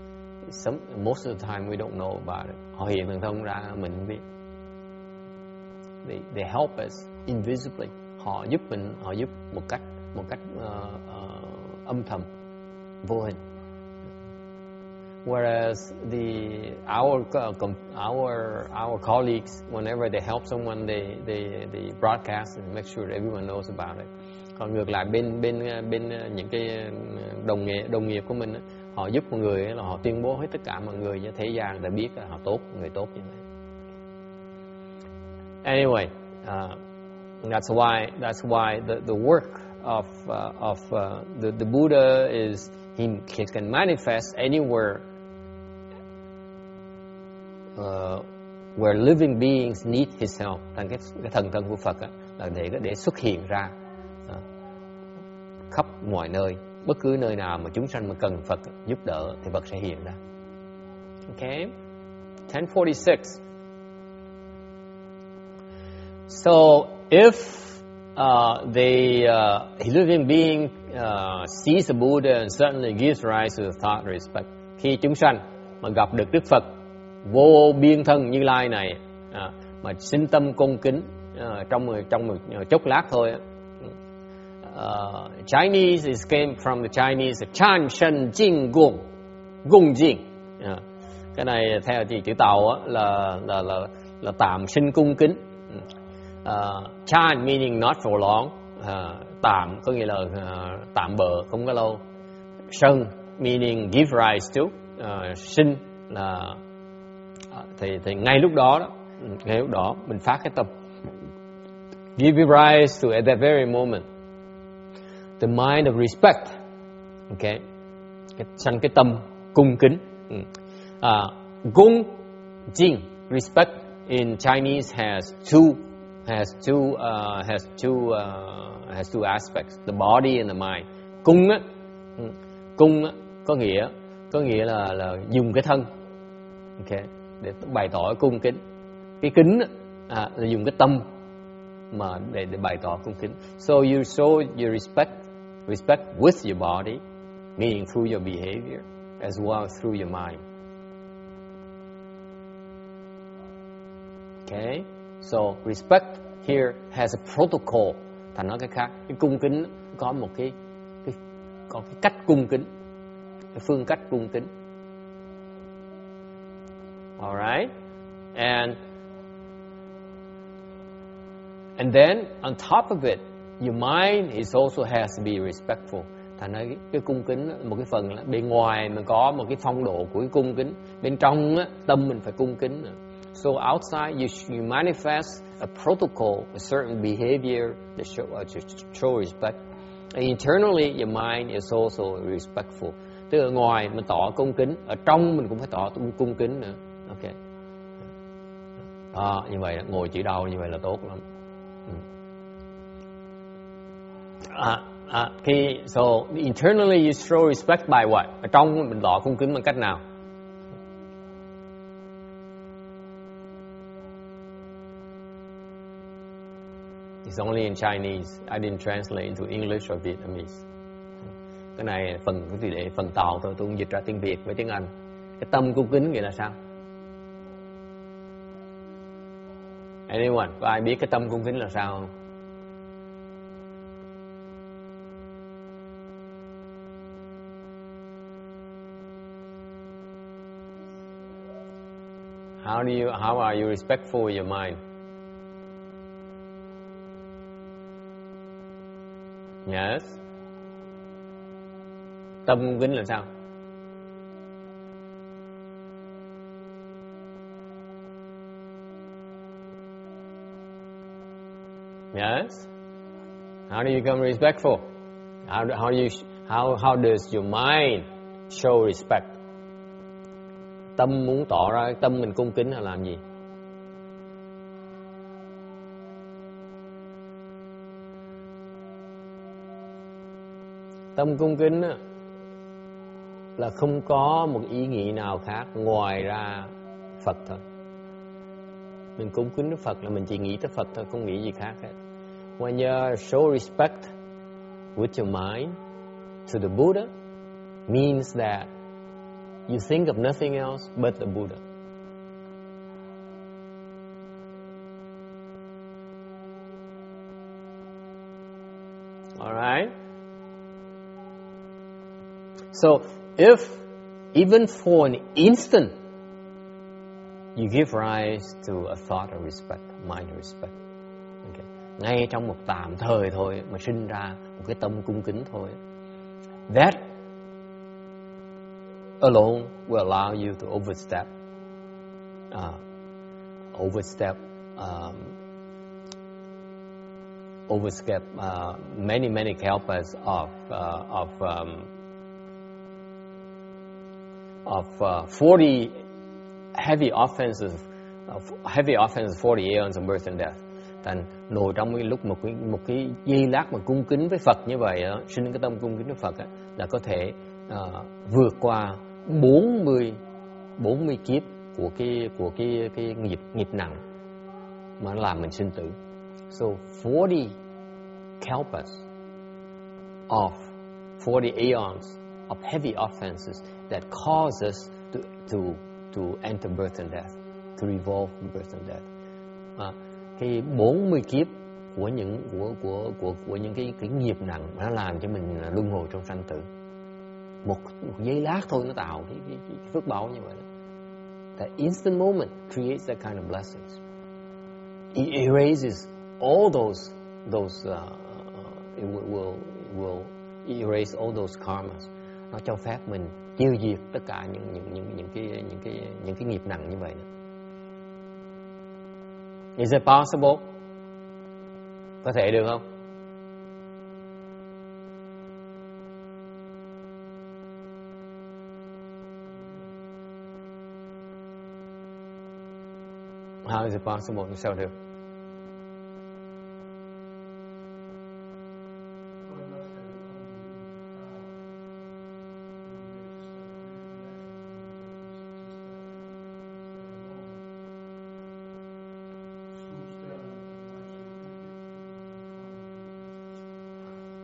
most of the time we don't know about it. Họ hiện thần thông ra mình không biết. They help us invisibly. Họ giúp một cách âm thầm, vô hình. Whereas our colleagues, whenever they help someone, they broadcast and make sure everyone knows about it. Còn ngược lại bên những cái đồng nghiệp của mình, họ giúp một người là họ tuyên bố hết tất cả mọi người cho thế gian để biết là họ tốt, người tốt như vậy. Anyway, that's why the work of the Buddha is he can manifest anywhere where living beings need his help. Thành cái thần thông của Phật là để xuất hiện ra khắp mọi nơi, bất cứ nơi nào mà chúng sanh mà cần Phật giúp đỡ thì Phật sẽ hiện ra. Okay, 1046. So if a living being sees the Buddha and certainly gives rise to the thought respect. Khi chúng sanh mà gặp được Đức Phật vô biên thân Như Lai này mà sinh tâm cung kính trong một chốc lát thôi. Chinese is came from the Chinese chan shen jing gung jing. Cái này theo chữ Tàu là tạm sinh cung kính. Chan meaning not for long, tạm có nghĩa là tạm bợ, không có lâu. Shen meaning give rise to, sinh là thì ngay lúc đó mình phát cái tâm give rise to at that very moment the mind of respect. Okay, sanh cái tâm cung kính. Gung jing, respect in Chinese has two aspects, the body and the mind. Cung có nghĩa là dùng cái thân, okay, để bày tỏ cung kính. Cái kính là dùng cái tâm mà để bày tỏ cung kính. So you show your respect with your body, meaning through your behavior as well as through your mind. Okay, so respect here has a protocol. Thành nói cái khác, cái cung kính có một cái cách cung kính, cái phương cách cung kính. Alright, and then on top of it, your mind is also has to be respectful. Thành ra cái cung kính một cái phần là bên ngoài mình có một cái phong độ của cái cung kính, bên trong á, tâm mình phải cung kính. So outside you manifest a protocol, a certain behavior that show respect. And internally your mind is also respectful. Tức là ngoài mình tỏ cung kính, ở trong mình cũng phải tỏ cung kính nữa. Ok. Như vậy ngồi chỉ đầu như vậy là tốt lắm. So internally you show respect by what? Ở trong mình tỏ cung kính bằng cách nào? It's only in Chinese. I didn't translate into English or Vietnamese. Cái này phần tàu thôi, tôi không dịch ra tiếng Việt với tiếng Anh. Cái tâm cung kính nghĩa là sao? Anyone? Có ai biết cái tâm cung kính là sao không? How are you respectful with your mind? Yes. Tâm cung kính là sao? Yes. How do you become respectful? How does your mind show respect? Tâm muốn tỏ ra tâm mình cung kính là làm gì? Tâm cung kính là không có một ý nghĩ nào khác ngoài ra Phật thôi. Mình cung kính với Phật là mình chỉ nghĩ tới Phật thôi, không nghĩ gì khác hết. When you show respect with your mind to the Buddha, means that you think of nothing else but the Buddha. All right? So, if even for an instant you give rise to a thought of respect, mind of respect, okay. Ngay trong một tạm thời thôi mà sinh ra một cái tâm cung kính thôi, that alone will allow you to overstep many kalpas of 40 heavy offenses, 40 aeons of birth and death. Thành ngồi trong cái lúc một cái giây lát mà cung kính với Phật như vậy đó, sinh cái tâm cung kính với Phật đó, là có thể vượt qua 40 kiếp của cái nghiệp nặng mà nó làm mình sinh tử. So 40 kalpas of 40 aeons of heavy offenses that cause us to enter birth and death, to revolve from birth and death. Cái 40 kiếp của những cái nghiệp nặng nó làm cho mình luân hồi trong sanh tử. Một giây lát thôi nó tạo cái phước báo như vậy. That instant moment creates that kind of blessings. It erases all those it will erase all those karmas. Nó cho phép mình tiêu diệt tất cả những cái nghiệp nặng như vậy. Is it possible? Có thể được không? How is it possible? Sao được?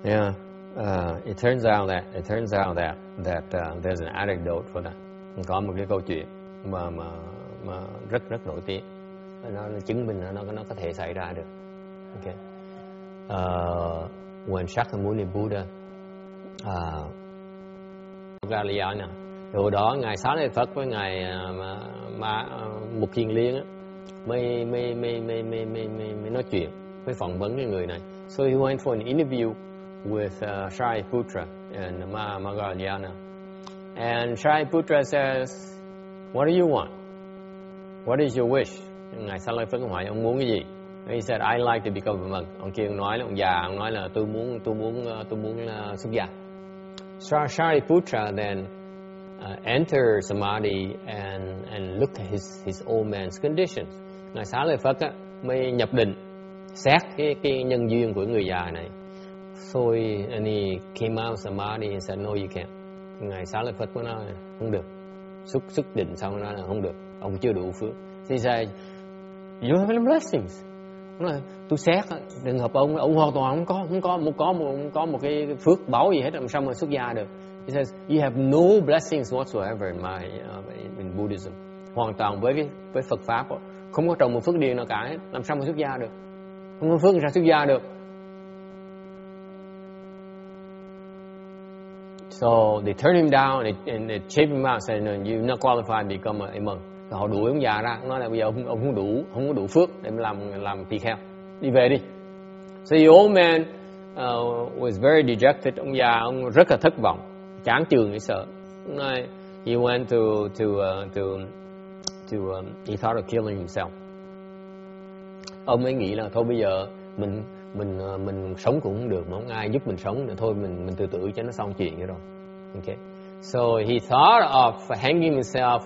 Yeah, it turns out that there's an anecdote for that. Có một cái câu chuyện mà rất nổi tiếng. Nó chứng minh nó có thể xảy ra được. Okay. When Shakyamuni Buddha Galiyana, hồi đó ngài Xá Lợi Phất với ngài Mục Kiền Liên mới nói chuyện, mới phỏng vấn cái người này. So he went for an interview with Shariputra, in Mahayana. And Shariputra says, what do you want? What is your wish? Ngài Sariputta hỏi ông muốn cái gì? He said, I like to become a monk. Ông kia nói là ông già, ông nói là tôi muốn xuất gia. Shariputra then enter samadhi and look at his old man's conditions. Ngài Sariputta mới nhập định, xét cái nhân duyên của người già này. So and he came out samadhi and said, no, you can't. Ngài Sariputta nói không được. Xuất định xong nói là không được, ông chưa đủ phước. He said, you have blessings. Nói, tôi xét trường hợp ông hoàn toàn không có một cái phước báu gì hết, làm sao mà xuất gia được? He says, you have no blessings whatsoever in Buddhism. Hoàn toàn với Phật pháp đó, không có trồng một phước điền nào cả hết, làm sao mà xuất gia được? Không có phước làm sao xuất gia được? So they turned him down and they chased him out, said, no, you're not qualified to become a monk. Họ đuổi ông già ra, nói là bây giờ ông không có đủ phước để làm tỳ kheo, đi về đi. So the old man was very dejected. Ông già ông rất là thất vọng, chán chường, sợ. He went he thought of killing himself. Ông ấy nghĩ là thôi bây giờ mình sống cũng không được, mà không ai giúp mình sống nữa, thôi mình tự tử cho nó xong chuyện vậy rồi. Okay. So he thought of hanging himself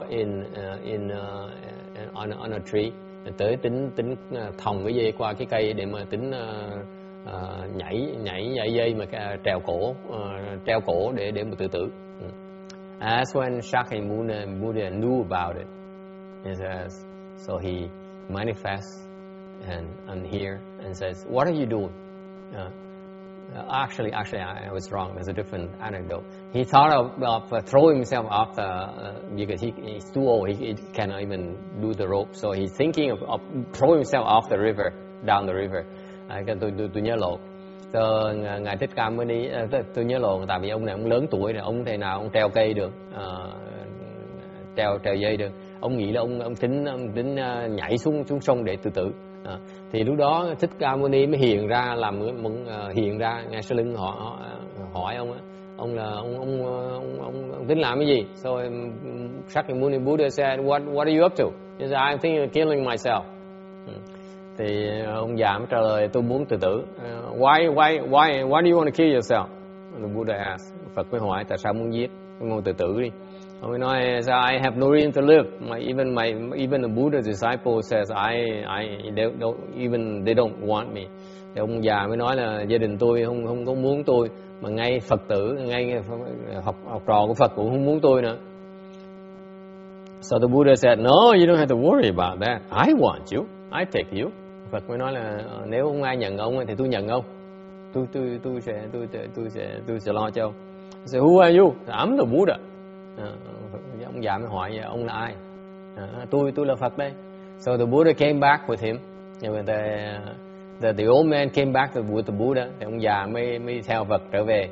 on a tree. Tới tính thòng cái dây qua cái cây để mà tính nhảy dây mà treo cổ để mà tự tử. As when Shakyamuni Buddha knew about it, so he manifests and here and says, "What are you doing?" Actually, I was wrong. There's a different anecdote. He thought of throwing himself off because he's too old. He cannot even do the rope. So he's thinking of throwing himself off the river, down the river. Tôi nhớ lộn. So, Ngài Thích Ca mới đi. Tôi nhớ lộn tại vì ông này ông lớn tuổi rồi, ông thể nào ông treo cây được, treo dây được. Ông nghĩ là ông tính nhảy xuống sông để tự tử. Thì lúc đó Thích Ca Mâu Ni mới hiện ra ngay sau lưng họ hỏi ông tính làm cái gì? So Shakyamuni Buddha said, what are you up to? He said, I'm thinking of killing myself. Thì ông già mới trả lời, tôi muốn tự tử. Why do you want to kill yourself? The Buddha asked. Phật mới hỏi tại sao muốn tự tử đi. Ông mới nói, I have no reason to live. Even the Buddha disciple says they don't want me. Thì ông già mới nói là gia đình tôi không có muốn tôi, mà ngay Phật tử, ngay học trò của Phật cũng không muốn tôi nữa. So the Buddha said, no, you don't have to worry about that. I want you. I take you. Phật mới nói là nếu không ai nhận ông thì tôi nhận ông. Tôi sẽ lo cho ông. He said, who are you? I'm the Buddha. Ông già mới hỏi ông là ai? Tôi là Phật đây. So the Buddha came back with him. The old man came back with the Buddha. Thì ông già mới theo Phật trở về,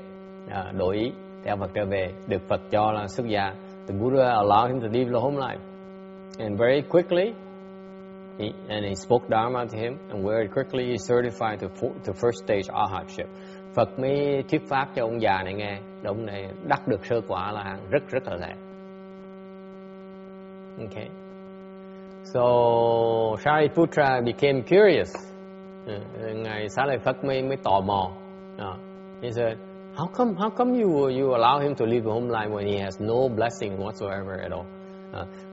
đổi ý theo Phật trở về, được Phật cho là xuất gia. The Buddha allowed him to live the home life, and very quickly he spoke Dharma to him, and very quickly he certified to first stage arhatship. Phật mới thuyết pháp cho ông già này nghe, ông này đắc được sơ quả là rất là lẹ. Okay. So Shariputra became curious. Ngài Xá Lợi Phất mới tò mò. He said, how come you allow him to live a home life when he has no blessing whatsoever at all?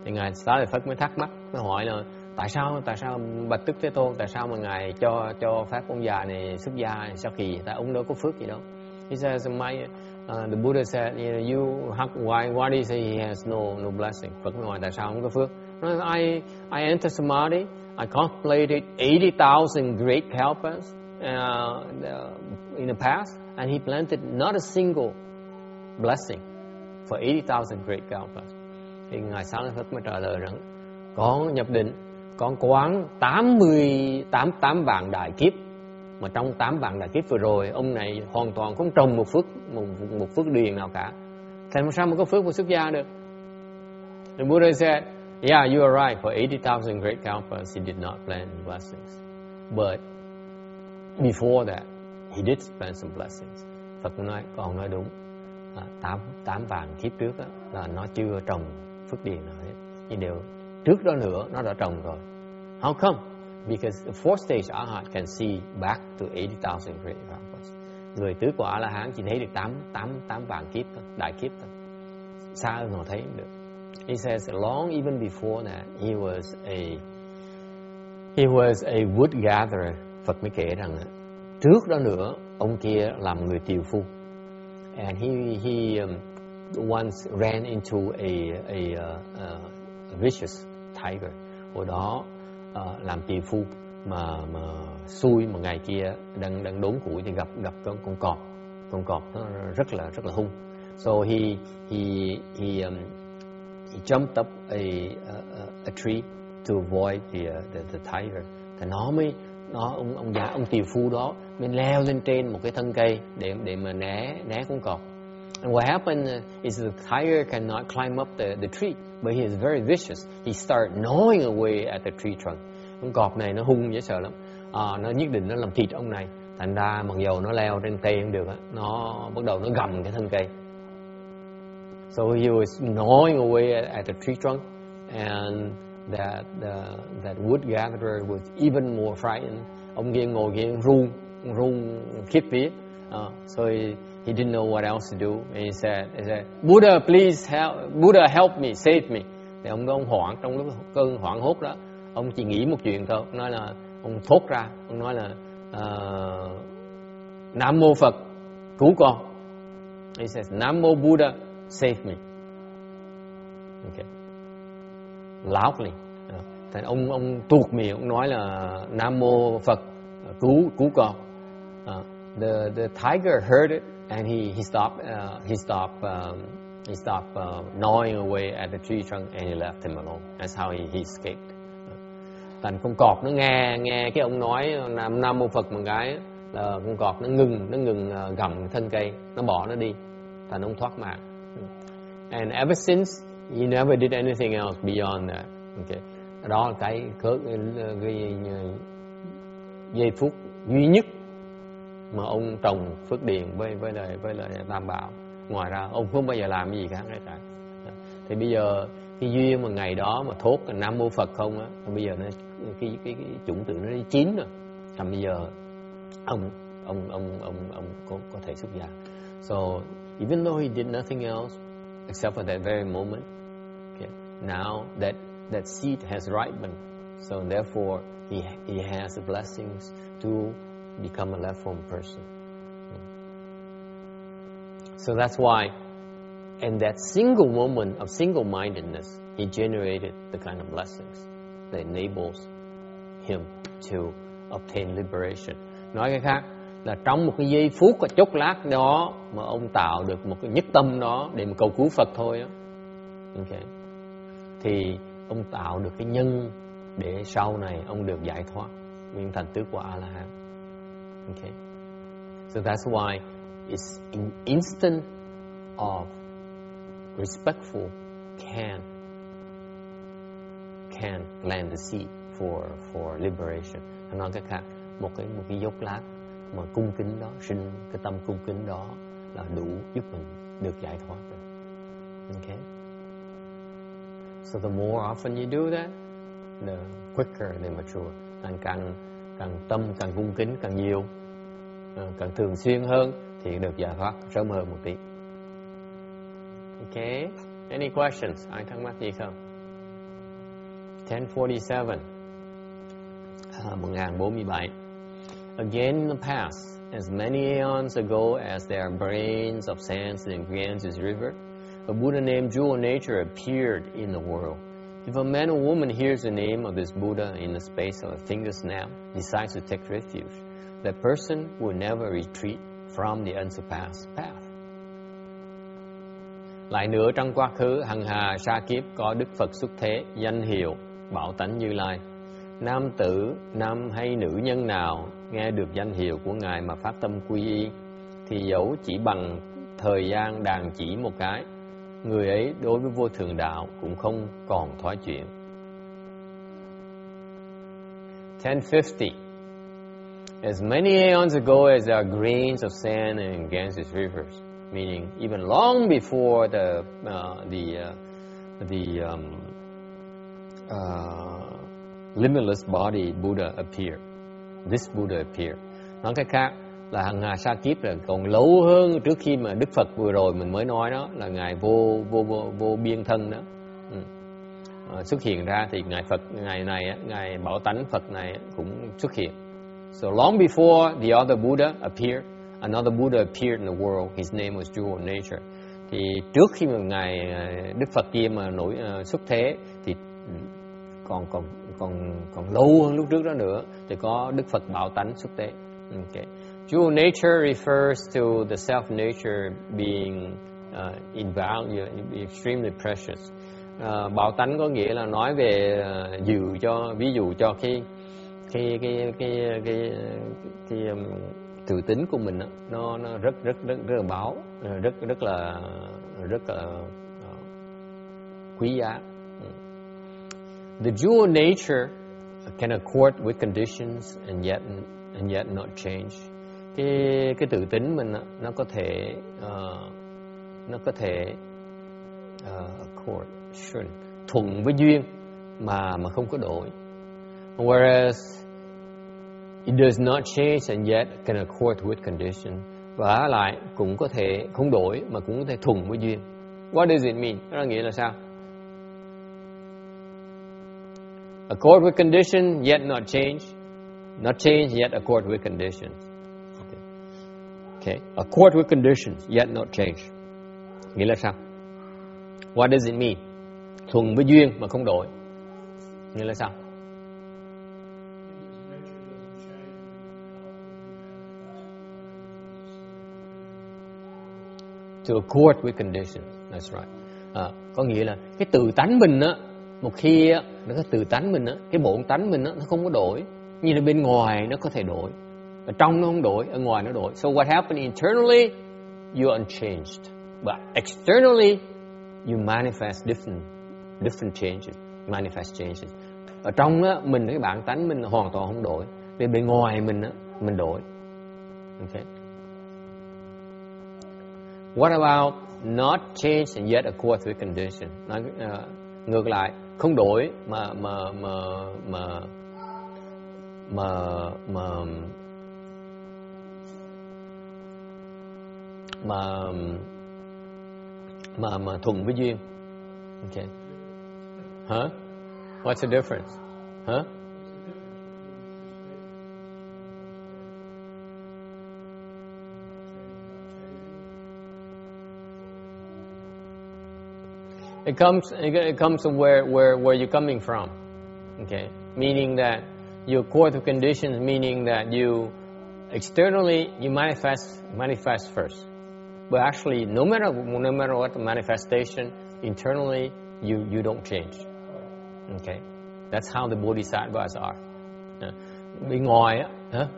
Thì Ngài Xá Lợi Phất mới thắc mắc, mới hỏi là tại sao Bạch Tức Thế Tôn, tại sao mà Ngài cho phép ông già này xuất gia sao kỳ? Tại ông đâu có phước gì đâu. He says, the Buddha said, why do you say he has no blessing? Phật mới hỏi tại sao không có phước? I entered samadhi, I contemplated 80,000 great kalpas in the past, and he planted not a single blessing for 80,000 great kalpas. Thì Ngài Xá Lợi Phất mới trả lời rằng, con nhập định, con quán 88 vạn đại kiếp, mà trong 8 vạn đại kiếp vừa rồi ông này hoàn toàn không trồng một phước điền nào cả, thành sao mà có phước của xuất gia được? The Buddha said, yeah, you are right, for 80,000 great kalpas he did not plant blessings, but before that he did plant some blessings. Phật nói, con nói đúng, tám vạn kiếp trước á, là nó chưa trồng phước điền nào hết. Nhưng đều trước đó nữa nó đã trồng rồi. How come? Because the fourth stage Arhat can see back to 80,000 great examples. Người tứ quả A-la-hán chỉ thấy được 8 vạn kiếp thôi, đại kiếp thôi. Xa hơn họ thấy không được. He says long even before that he was a wood gatherer. Phật mới kể rằng trước đó nữa ông kia làm người tiều phu. And he once ran into a vicious tiger. Hồi đó làm tiều phu mà xui một ngày kia đang đốn củi thì gặp con cọp nó rất là hung. So he jumped up a tree to avoid the tiger. Thì ông tiều phu đó mới leo lên trên một cái thân cây để mà né con cọp. And what happened is the tiger cannot climb up the tree, but he is very vicious. He started gnawing away at the tree trunk. Con cọp này nó hung dễ sợ lắm. Nó nhất định nó làm thịt ông này. Thành ra mặc dầu nó leo trên cây không được, nó bắt đầu nó gầm cái thân cây. So he was gnawing away at the tree trunk, and that wood gatherer was even more frightened. Ông kia ngồi kia run khiếp vía. So he didn't know what else to do. And he said, Buddha, please help me, save me. Thì ông hoảng, trong lúc cơn hoảng hốt đó, ông chỉ nghĩ một chuyện thôi. Ông nói là, ông thốt ra, ông nói là Nam Mô Phật, cứu con. He says, Nam Mô Buddha, save me. Okay. Loudly. Thành ông tuột miệng, ông nói là Nam Mô Phật, cứu con. The tiger heard it and he stopped gnawing away at the tree trunk and he left him alone. That's how he escaped. Thành con cọp nó nghe cái ông nói Nam Mô Phật một cái là con cọp nó ngừng gầm thân cây, nó bỏ nó đi. Thành ông thoát mạng. And ever since he never did anything else beyond that. Okay. Đó là cái giây phút duy nhất mà ông trồng phước điền với lại Tam Bảo. Ngoài ra ông không bao giờ làm gì khác cả. Thì bây giờ cái duyên mà ngày đó mà thốt Nam Mô Phật không á, bây giờ nó cái chủng tử nó chín rồi. Thành bây giờ ông có thể xuất gia. So even though he did nothing else except for that very moment, okay, now that seed has ripened. So therefore he has the blessings to become a left-form person. So that's why, in that single moment of single-mindedness, he generated the kind of blessings that enables him to obtain liberation. Nói cái khác là trong một cái giây phút và chốc lát đó mà ông tạo được một cái nhất tâm đó để mà cầu cứu Phật thôi á, okay, thì ông tạo được cái nhân để sau này ông được giải thoát, biến thành tứ quả A-la-hán. Okay. So that's why it's an instant of respectful can plant the seed for liberation. Nói cách khác, một cái dốc lát mà cung kính đó, sinh cái tâm cung kính đó là đủ giúp mình được giải thoát rồi. Okay. So the more often you do that, the quicker they mature. Càng tâm càng cung kính càng nhiều, càng thường xuyên hơn thì được giải thoát sớm hơn một tí. Okay. Any questions? Ai thắc mắc gì không? 1047. 1047. Again in the past, as many aeons ago as there are grains of sand in Ganges River, a Buddha named Jewel Nature appeared in the world. If a man or woman hears the name of this Buddha in the space of a finger snap, decides to take refuge, that person will never retreat from the unsurpassed path. Lại nữa, trong quá khứ hằng hà sa kiếp có Đức Phật xuất thế, danh hiệu Bảo Tánh Như Lai. Nam tử, nam hay nữ nhân nào nghe được danh hiệu của Ngài mà phát tâm quy y, thì dẫu chỉ bằng thời gian đàn chỉ một cái, người ấy đối với vô thường đạo cũng không còn thoái chuyển. 1050. As many aeons ago as there are grains of sand in Ganges rivers, meaning even long before the limitless body Buddha appeared. This Buddha appeared. Nói cách khác là hàng hà sa kiếp là còn lâu hơn trước khi mà Đức Phật vừa rồi mình mới nói đó là ngài vô biên thân đó xuất hiện ra, thì ngài Phật ngày này ngài Bảo Tánh Phật này cũng xuất hiện. So long before the other Buddha appeared, another Buddha appeared in the world. His name was Jewel Nature. Thì trước khi mà ngài Đức Phật kia mà xuất thế thì còn lâu hơn lúc trước đó nữa thì có Đức Phật Bảo Tánh xuất thế. Okay. Jewel nature refers to the self nature being invaluable, extremely precious. Bảo Tánh có nghĩa là nói về ví dụ cho cái tự tính của mình đó, nó rất là báu, rất là quý giá. The jewel nature can accord with conditions and yet not change. Cái tự tính mình nó có thể accord, thuận với duyên mà không có đổi. Whereas it does not change and yet can accord with condition. Và lại cũng có thể không đổi mà cũng có thể thuận với duyên. What does it mean? Nó nghĩa là sao? Accord with condition yet not change. Not change yet accord with conditions. Okay. Accord with conditions yet not change. Nghĩa là sao? What does it mean? Thuận với duyên mà không đổi. Nghĩa là sao? To accord with conditions. That's right. Có nghĩa là cái tự tánh mình á, một khi á, cái tự tánh mình á, cái bổn tánh mình á, nó không có đổi. Như là bên ngoài nó có thể đổi, ở trong nó không đổi, ở ngoài nó đổi. So what happened internally, you're unchanged, but externally you manifest different changes, manifest changes. Ở trong á, mình cái bản tánh mình hoàn toàn không đổi, bên ngoài mình á, mình đổi. Okay. What about not change and yet accord with condition? Nói ngược lại, không đổi mà thuận với duyên. Okay. Huh? What's the difference? Huh? It comes from where you're coming from. Okay. Meaning that you accord to conditions, meaning that you externally you manifest first. But actually no matter what the manifestation, internally you don't change. Okay. That's how the Bodhisattvas are. Bên ngoài á, hả?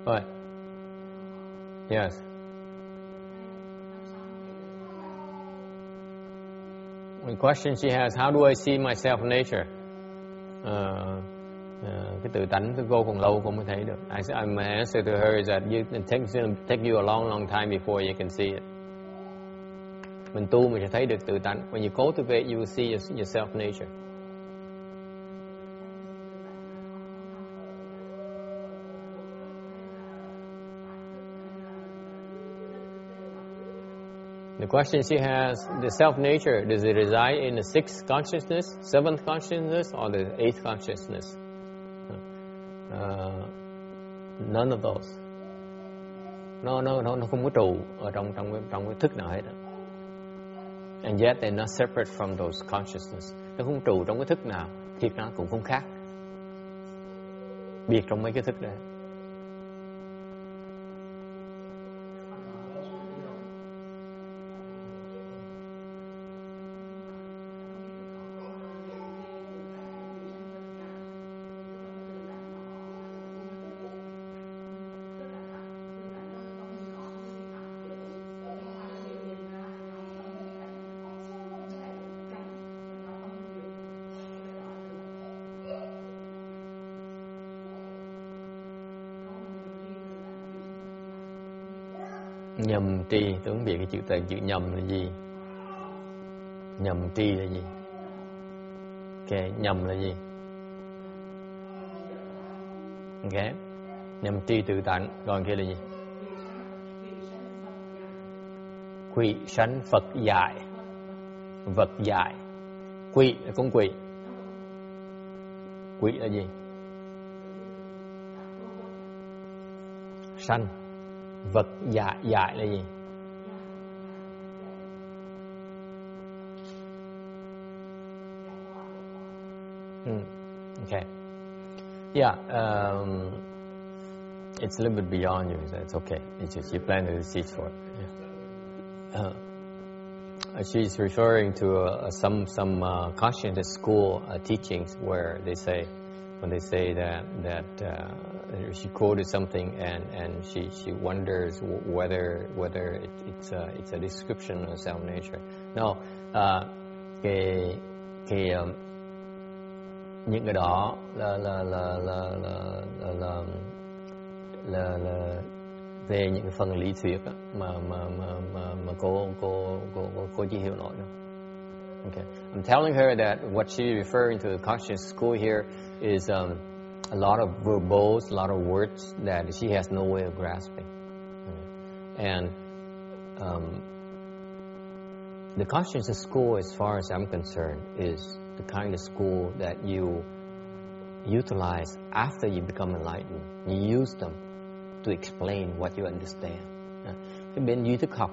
What? Yes. The question she has, how do I see my self nature? Cái tự tánh của cô còn lâu cô mới thấy được. My answer to her is that it's going to take you a long time before you can see it. Mình tu mình sẽ thấy được tự tánh. When you cultivate, you will see your self nature. The question she has, the self-nature, does it reside in the sixth consciousness, seventh consciousness, or the eighth consciousness? None of those. Nó không có trụ ở trong cái thức nào hết. And yet they're not separate from those consciousness. Nó không trụ trong cái thức nào, thiệt nó cũng không khác. Biệt trong mấy cái thức đấy. Nhầm tri, tôi không biết cái chữ nhầm là gì. Nhầm tri là gì? Ok, nhầm là gì? Ok, nhầm tri tự tánh, còn kia là gì? Quỷ sanh Phật dạy. Vật dạy. Quỷ là con quỷ. Quỷ là gì? Sanh. Vật dạy. Dạy là gì? Okay. Yeah, it's a little bit beyond you, so it's okay. It's just you plan to teach for it. Yeah. She's referring to some conscious school teachings where they say, when they say that she quoted something and she wonders whether it's a description of self nature. No, những cái đó là về những cái phần lý thuyết đó, mà cô chỉ hiểu nổi đâu. Okay, I'm telling her that what she's referring to the conscious school here is a lot of verbose, a lot of words that she has no way of grasping. And the conscious school, as far as I'm concerned, is the kind of school that you utilize after you become enlightened. You use them to explain what you understand. Cái bên duy thức học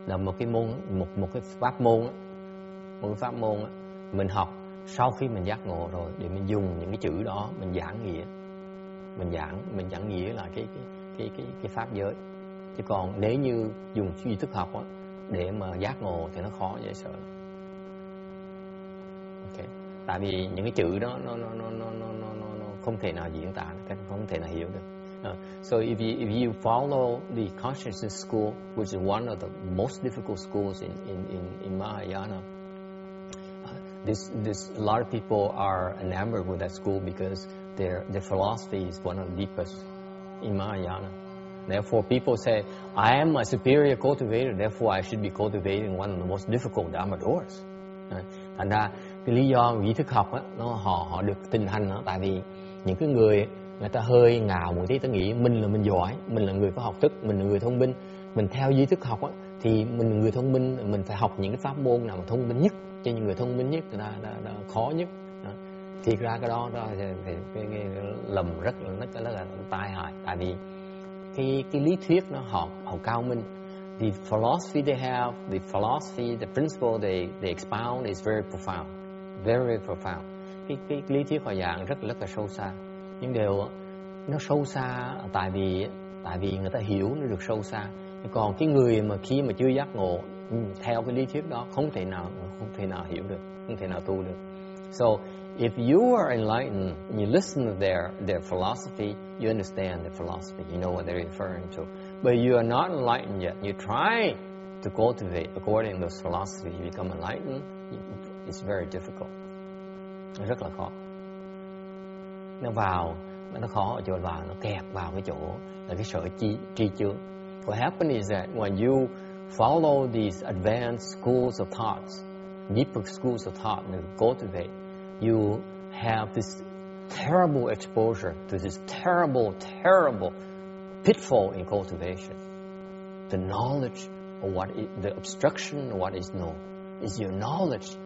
là một cái môn, một cái pháp môn, một cái pháp môn mình học sau khi mình giác ngộ rồi, để mình dùng những cái chữ đó mình giảng nghĩa, mình giảng nghĩa lại cái pháp giới. Chứ còn nếu như dùng duy thức học để mà giác ngộ thì nó khó dễ sợ. Okay. Tại vì những cái chữ đó nó không thể nào diễn tả, không thể nào hiểu được. So if you follow the consciousness school, which is one of the most difficult schools in Mahayana, a lot of people are enamored with that school because their philosophy is one of the deepest in Mahayana. Therefore, people say, I am a superior cultivator, therefore I should be cultivating one of the most difficult Dharma doors. Thành ra cái lý do vị thức học họ được tinh hành tại vì những cái người ta hơi ngạo một tí, ta nghĩ mình giỏi, mình là người có học thức, mình là người thông minh, mình theo duy thức học thì mình là người thông minh, mình phải học những cái pháp môn nào mà thông minh nhất, cho những người thông minh nhất là khó nhất. Thiệt ra cái đó cái lầm rất là tai hại, tại vì cái lý thuyết nó họ cao minh. The philosophy they have, the principle they expound is very profound, very profound. Cái lý thuyết họ giảng rất là sâu xa. Nhưng điều nó sâu xa tại vì người ta hiểu nó được sâu xa. Còn cái người mà khi mà chưa giác ngộ theo cái lý thuyết đó không thể nào hiểu được, không thể nào tu được. So if you are enlightened, you listen to their philosophy, you understand their philosophy, you know what they're referring to. But you are not enlightened yet. You try to cultivate according to those philosophy. You become enlightened, it's very difficult. Nó rất là khó. Nó khó ở chỗ vào, nó kẹt vào cái chỗ là cái sở tri chướng. What happens is that when you follow these advanced schools of thoughts, deeper schools of thought, and cultivate, you have this terrible exposure to this terrible pitfall in cultivation. The knowledge of what is, the obstruction of what is known is your knowledge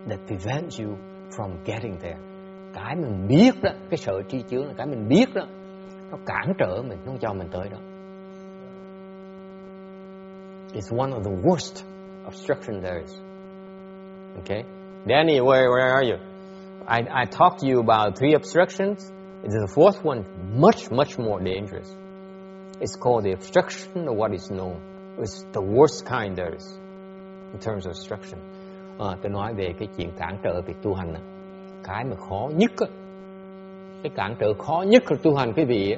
that prevents you from getting there. Cái mình biết đó, cái sợ tri chướng là cái mình biết đó, nó cản trở mình, nó không cho mình tới đó. It's one of the worst obstructions there is. Okay? Danny, where are you? I talked to you about 3 obstructions. The 4th one, much more dangerous. It's called the obstruction of what is known. It's the worst kind there is in terms of obstruction. Tôi nói về cái chuyện cản trở việc tu hành. Cái mà khó nhất, cái cản trở khó nhất của tu hành quý vị,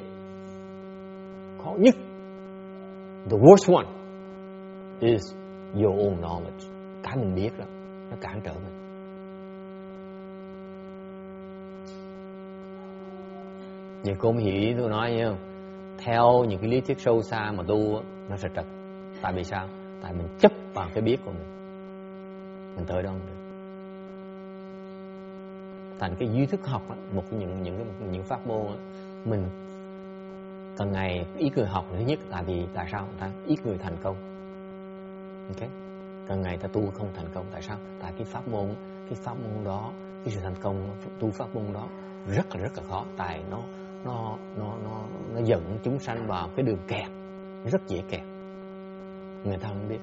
khó nhất, the worst one is your own knowledge. Cái mình biết đó, nó cản trở mình. Vậy cô mới hiểu ý tôi nói không? Theo những cái lý thuyết sâu xa mà tu nó sẽ trật. Tại vì sao? Tại mình chấp vào cái biết của mình tới đâu không được. Thành cái duy thức học á, một những pháp môn á, mình càng ngày ít người học. Thứ nhất tại sao người ta ít người thành công. Okay? Càng ngày ta tu không thành công. Tại sao? Tại cái pháp môn đó, cái sự thành công tu pháp môn đó rất là khó. Tại nó dẫn chúng sanh vào cái đường kẹt, rất dễ kẹt. Người ta không biết.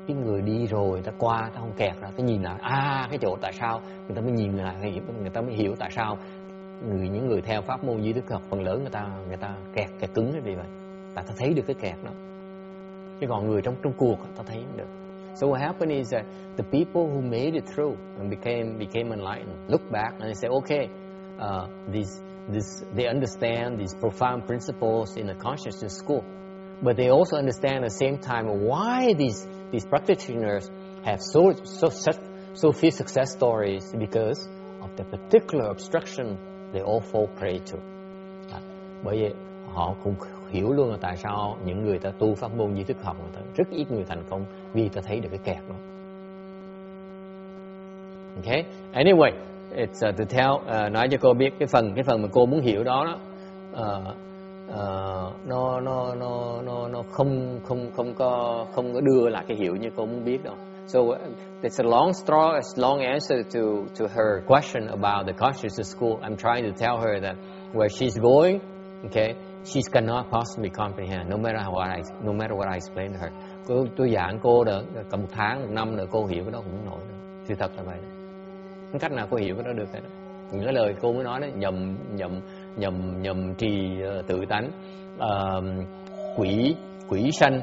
Cái người đi rồi ta qua, ta không kẹt ra, ta nhìn lại cái chỗ tại sao người ta mới nhìn lại, người ta mới hiểu tại sao những người theo pháp môn duy thức học phần lớn người ta kẹt cứng cái gì vậy. Tại ta thấy được cái kẹt đó. Chứ còn người trong cuộc ta thấy không được. So what happened is that the people who made it through and became enlightened look back and they say, okay, they understand these profound principles in the consciousness school, but they also understand at the same time why these practitioners have so few success stories because of the particular obstruction they all fall prey to. Bởi vậy họ cũng hiểu luôn là tại sao những người ta tu pháp môn duy thức học người ta rất ít người thành công, vì ta thấy được cái kẹt đó. Okay. Anyway, it's to tell nói cho cô biết cái phần mà cô muốn hiểu đó nó không có đưa lại cái hiểu như cô muốn biết đâu. So it's a long story, a long answer to her question about the consciousness school. I'm trying to tell her that where she's going, okay, she cannot possibly comprehend, no matter what I explain to her. Tôi giảng cô được cả một tháng, một năm nữa cô hiểu cái đó cũng không nổi nữa. Sự thật là vậy. Không cách nào cô hiểu cái đó được hết. Những cái lời cô mới nói đó, nhầm trì tự tánh, quỷ sanh,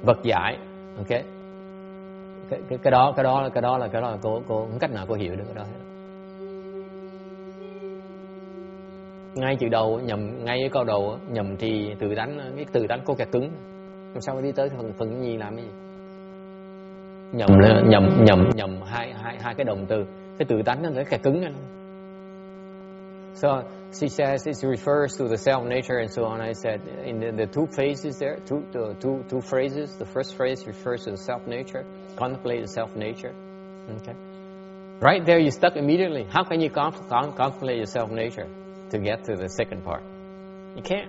vật giải, ok. Cái đó là cô không cách nào cô hiểu được cái đó hết. Ngay từ đầu ngay cái câu đầu nhầm trì tự tánh, cái tự tánh cô kẹt cứng, làm sao đi tới phần nhi làm cái gì? Nhầm hai cái động từ, cái tự tánh nó kẹt cứng lên. So she says it refers to the self nature and so on. I said in the two phases there, two phrases. The first phrase refers to the self nature, contemplate the self nature. Okay, right there you stuck immediately. How can you contemplate your self nature to get to the second part? You can't.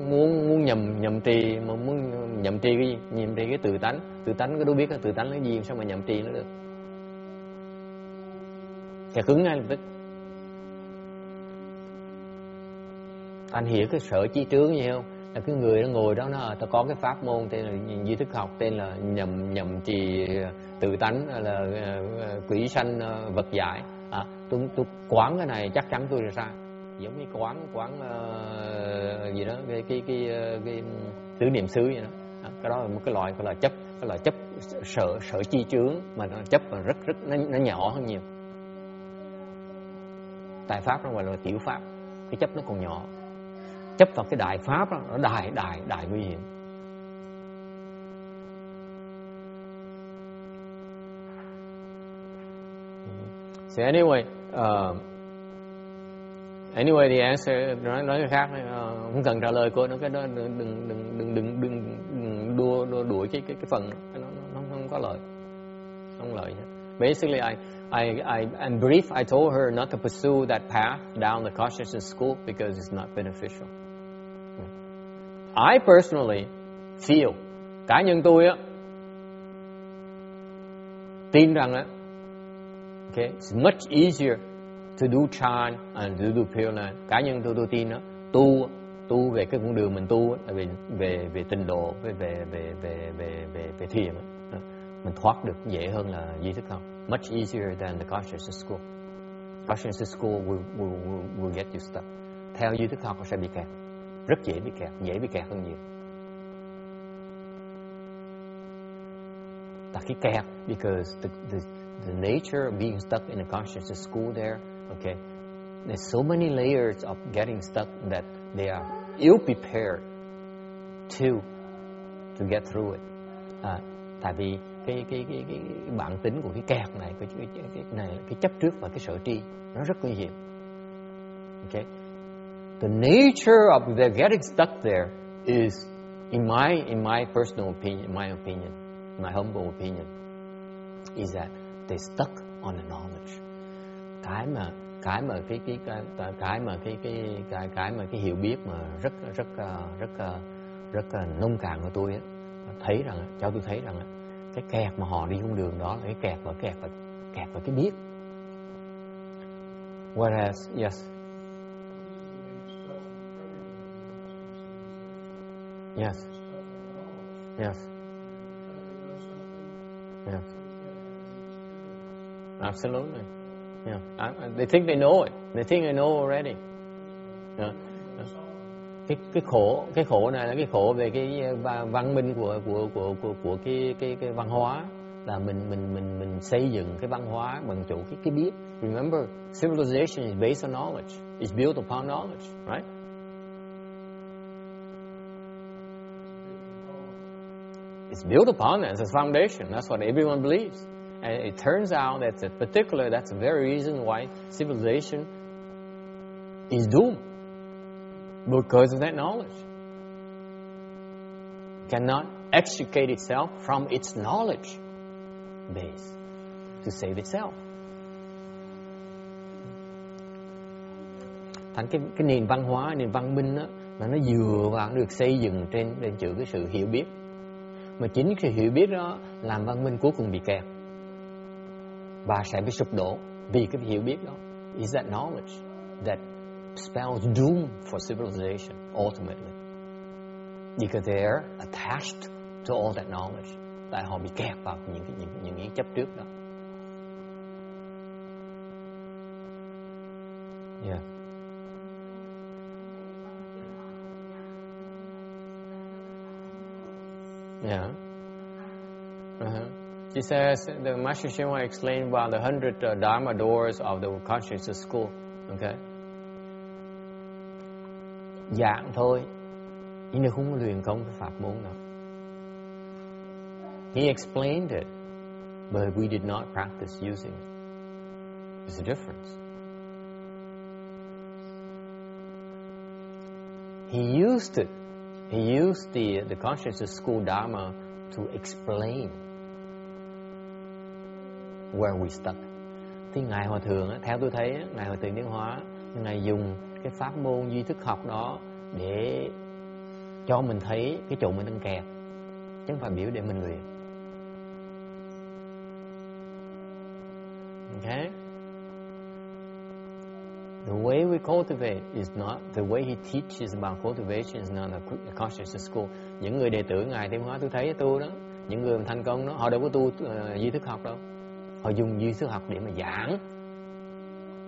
Muốn nhầm trì mà muốn nhầm trì cái gì? Nhầm trì cái tự tánh cái đâu biết cái tự tánh là gì, sao mà nhầm trì nó được? Kẹt cứng ngay lập tức. Anh hiểu cái sở chi trướng gì không? Là cái người nó ngồi đó ta có cái pháp môn tên là duy thức học, tên là nhầm trì tự tánh, là quỷ sanh vật giải. Tôi quán cái này chắc chắn tôi là sai. Giống như quán gì đó, cái tứ niệm xứ vậy đó. Cái đó là một cái loại gọi là chấp sở chi chướng, mà nó chấp mà rất nó nhỏ hơn nhiều. Đại pháp nó gọi là tiểu pháp, cái chấp nó còn nhỏ. Chấp vào cái đại pháp đó, nó đại nguy hiểm. So anyway, the answer nói cái khác, không cần trả lời cô, nó cái đó đừng đuổi cái phần nó không có lợi, không lợi hết. Basically, in brief, I told her not to pursue that path down the consciousness school because it's not beneficial. I personally feel, cá nhân tôi á, tin rằng á, okay, it's much easier to do chan and to do pure land. Cá nhân tôi tin đó, tu về cái con đường mình tu là về tịnh độ, về thiền, mình thoát được dễ hơn là duy thức học. Much easier than the consciousness school. Consciousness school will get you stuck. Theo duy thức học sẽ bị kẹt, rất dễ bị kẹt hơn nhiều. Tại cái kẹt, because the nature of being stuck in a consciousness school there. Okay, there's so many layers of getting stuck that they are ill-prepared to get through it. Tại vì cái bản tính của cái kẹt này, cái chấp trước và cái sở tri nó rất nguy hiểm. Okay, the nature of their getting stuck there is, in my personal opinion, my humble opinion, is that they stuck on the knowledge. Cái mà cái hiểu biết mà rất nông cạn của tôi á, thấy rằng cho tôi thấy rằng cái kẹt mà họ đi con đường đó là cái kẹt vào cái biết. Whereas, yes. Yes. Yes. Yes. Absolutely. Yeah. They think they know it. They think they know already. Yeah. Cái khổ này là cái khổ về cái văn minh của cái văn hóa, là mình xây dựng cái văn hóa bằng chỗ cái biết. Remember, civilization is based on knowledge. It's built upon knowledge, right? It's built upon it as a foundation. That's what everyone believes. And it turns out that's the very reason why civilization is doomed. Because of that knowledge. Cannot extricate itself from its knowledge base to save itself. Thành cái nền văn hóa, nền văn minh đó, là nó dựa vào được xây dựng trên chữ cái sự hiểu biết. Mà chính cái sự hiểu biết đó làm văn minh cuối cùng bị kẹt và sẽ bị sụp đổ vì cái hiểu biết đó. Is that knowledge that spells doom for civilization ultimately, because they are attached to all that knowledge. Tại họ bị kẹt vào những cái chấp trước đó. Yeah. Yeah. She says the Master Shima explained about the 100 Dharma doors of the consciousness school. Okay. Dạng thôi, nhưng mà không có luyện công cái pháp môn nào. He explained it, but we did not practice using it. There's a difference. He used it. He used the consciousness school Dharma to explain where we stuck. Thì Ngài Hòa Thượng, theo tôi thấy, Ngài Hòa Thượng Điển Hóa, Ngài dùng cái pháp môn duy thức học đó để cho mình thấy cái chỗ mình đang kẹt, chứ không phải biểu để mình luyện. Okay? The way we cultivate is not, the way he teaches about cultivation is not a consciousness school. Những người đệ tử Ngài Điển Hóa tôi thấy tu đó, những người thành công đó, họ đâu có tu duy thức học đâu. Họ dùng duy thức học để mà giảng